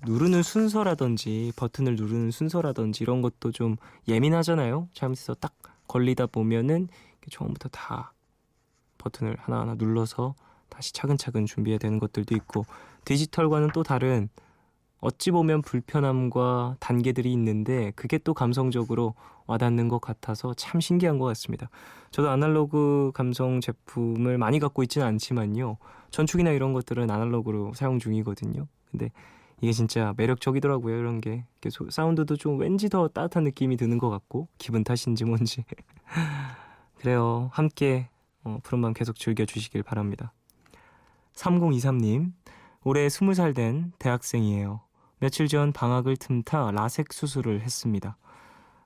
누르는 순서라든지 버튼을 누르는 순서라든지 이런 것도 좀 예민하잖아요. 잘못해서 딱 걸리다 보면은 처음부터 다 버튼을 하나하나 눌러서 다시 차근차근 준비해야 되는 것들도 있고, 디지털과는 또 다른 어찌 보면 불편함과 단계들이 있는데 그게 또 감성적으로 와닿는 것 같아서 참 신기한 것 같습니다. 저도 아날로그 감성 제품을 많이 갖고 있지는 않지만요, 전축이나 이런 것들은 아날로그로 사용 중이거든요. 근데 이게 진짜 매력적이더라고요. 이런 게 사운드도 좀 왠지 더 따뜻한 느낌이 드는 것 같고, 기분 탓인지 뭔지. 그래요, 함께 푸른밤 계속 즐겨주시길 바랍니다. 3023님, 올해 20살 된 대학생이에요. 며칠 전 방학을 틈타 라섹 수술을 했습니다.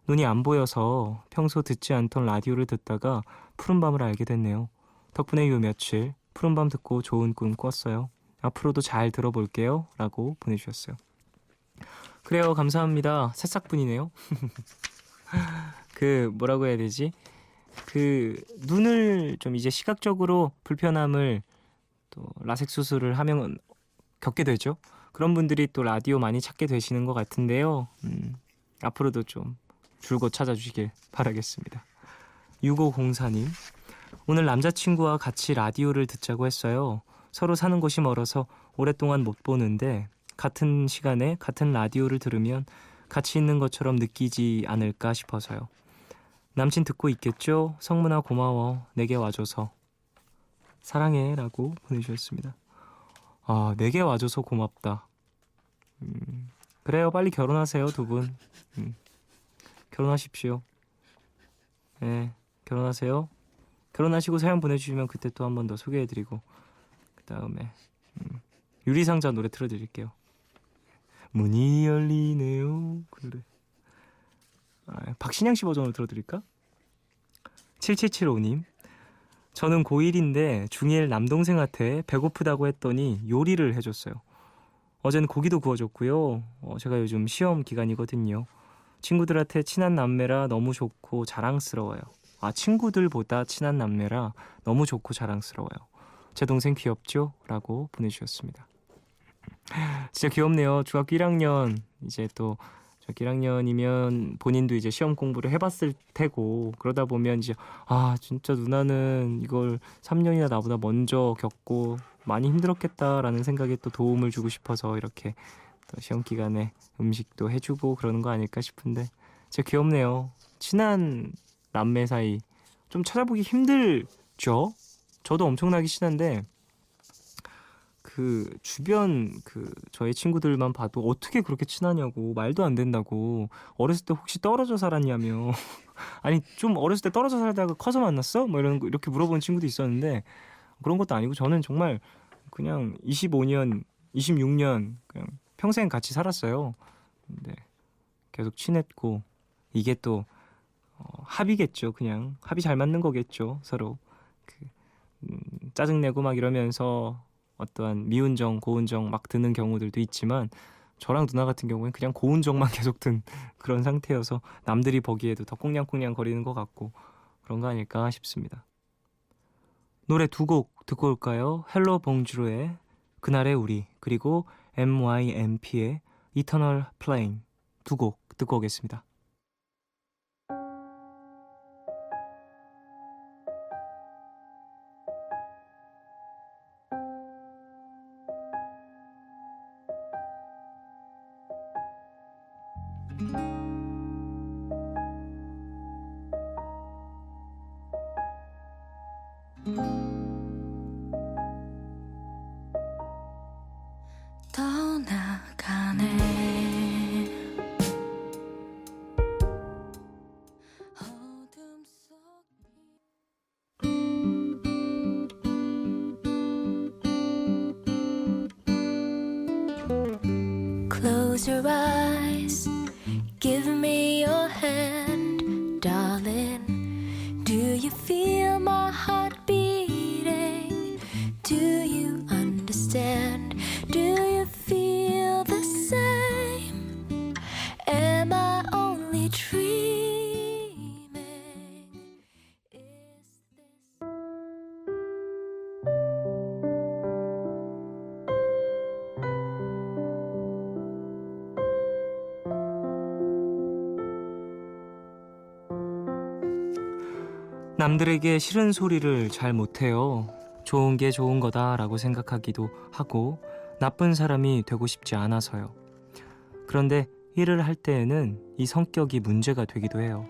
눈이 안 보여서 평소 듣지 않던 라디오를 듣다가 푸른밤을 알게 됐네요. 덕분에 요 며칠 푸른밤 듣고 좋은 꿈 꿨어요. 앞으로도 잘 들어볼게요. 라고 보내주셨어요. 그래요. 감사합니다. 새싹분이네요. 뭐라고 해야 되지? 눈을 좀 이제 시각적으로 불편함을 또 라섹 수술을 하면 겪게 되죠. 그런 분들이 또 라디오 많이 찾게 되시는 것 같은데요. 앞으로도 좀 줄곧 찾아주시길 바라겠습니다. 6504님, 오늘 남자친구와 같이 라디오를 듣자고 했어요. 서로 사는 곳이 멀어서 오랫동안 못 보는데 같은 시간에 같은 라디오를 들으면 같이 있는 것처럼 느끼지 않을까 싶어서요. 남친 듣고 있겠죠? 성문아 고마워. 내게 와줘서. 사랑해 라고 보내주셨습니다. 내게 와줘서 고맙다. 그래요. 빨리 결혼하세요, 두 분. 결혼하십시오. 네, 결혼하세요. 결혼하시고 사연 보내주시면 그때 또 한 번 더 소개해드리고 그 다음에 유리상자 노래 틀어드릴게요. 문이 열리네요. 그래. 박신양 씨 버전으로 들어드릴까? 7775님, 저는 고1인데 중1 남동생한테 배고프다고 했더니 요리를 해줬어요. 어제는 고기도 구워줬고요. 제가 요즘 시험 기간이거든요. 친구들한테 친한 남매라 너무 좋고 자랑스러워요. 친구들보다 친한 남매라 너무 좋고 자랑스러워요. 제 동생 귀엽죠? 라고 보내주셨습니다. 진짜 귀엽네요. 중학교 1학년 이제 또 중학교 1학년이면 본인도 이제 시험 공부를 해봤을 테고 그러다 보면 이제 진짜 누나는 이걸 3년이나 나보다 먼저 겪고 많이 힘들었겠다라는 생각에 또 도움을 주고 싶어서 이렇게 또 시험 기간에 음식도 해주고 그러는 거 아닐까 싶은데 진짜 귀엽네요. 친한 남매 사이 좀 찾아보기 힘들죠? 저도 엄청나게 친한데 주변 저희 친구들만 봐도 어떻게 그렇게 친하냐고 말도 안 된다고 어렸을 때 혹시 떨어져 살았냐며 아니 좀 어렸을 때 떨어져 살다가 커서 만났어? 뭐 이렇게 물어보는 친구도 있었는데 그런 것도 아니고 저는 정말 그냥 25년 26년 그냥 평생 같이 살았어요. 근데 계속 친했고 이게 또 합이겠죠. 그냥 합이 잘 맞는 거겠죠. 서로 짜증내고 막 이러면서 어떠한 미운정, 고운정 막 드는 경우들도 있지만 저랑 누나 같은 경우는 그냥 고운정만 계속 든 그런 상태여서 남들이 보기에도 더 꽁냥꽁냥 거리는 것 같고 그런 거 아닐까 싶습니다. 노래 두 곡 듣고 올까요? 헬로 봉주르의 그날의 우리 그리고 MYMP의 이터널 플레인 두 곡 듣고 오겠습니다. 떠나가네 어둠 속 Close your eyes, give me your hand, darling. Do you feel my heart beating? Do you understand? Do you feel the same? Am I only dreaming? Is this 남들에게 싫은 소리를 잘 못해요. 좋은 게 좋은 거다라고 생각하기도 하고 나쁜 사람이 되고 싶지 않아서요. 그런데 일을 할 때에는 이 성격이 문제가 되기도 해요.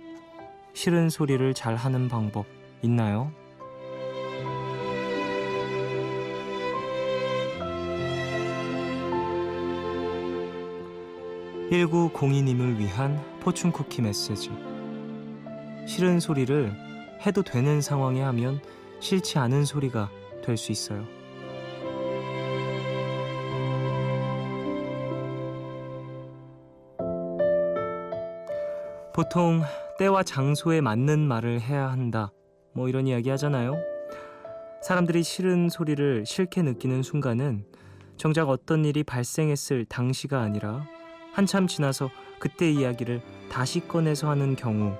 싫은 소리를 잘 하는 방법 있나요? (1902님을) 위한 포춘 쿠키 메시지. 싫은 소리를 해도 되는 상황에 하면 싫지 않은 소리가 될 수 있어요. 보통 때와 장소에 맞는 말을 해야 한다. 뭐 이런 이야기 하잖아요. 사람들이 싫은 소리를 싫게 느끼는 순간은 정작 어떤 일이 발생했을 당시가 아니라 한참 지나서 그때 이야기를 다시 꺼내서 하는 경우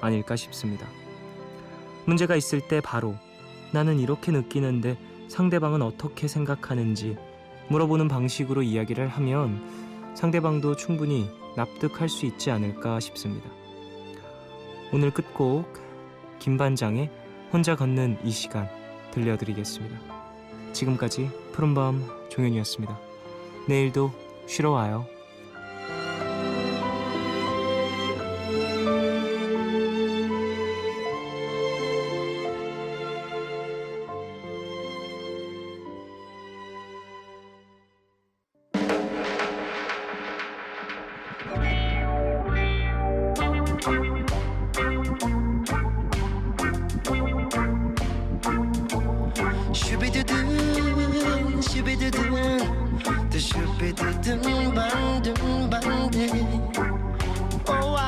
아닐까 싶습니다. 문제가 있을 때 바로 나는 이렇게 느끼는데 상대방은 어떻게 생각하는지 물어보는 방식으로 이야기를 하면 상대방도 충분히 납득할 수 있지 않을까 싶습니다. 오늘 끝곡 김반장의 혼자 걷는 이 시간 들려드리겠습니다. 지금까지 푸른밤 종현이었습니다. 내일도 쉬러 와요. 슈비두둔 슈비두둔 두 슈비두둔 반둔 반대 오와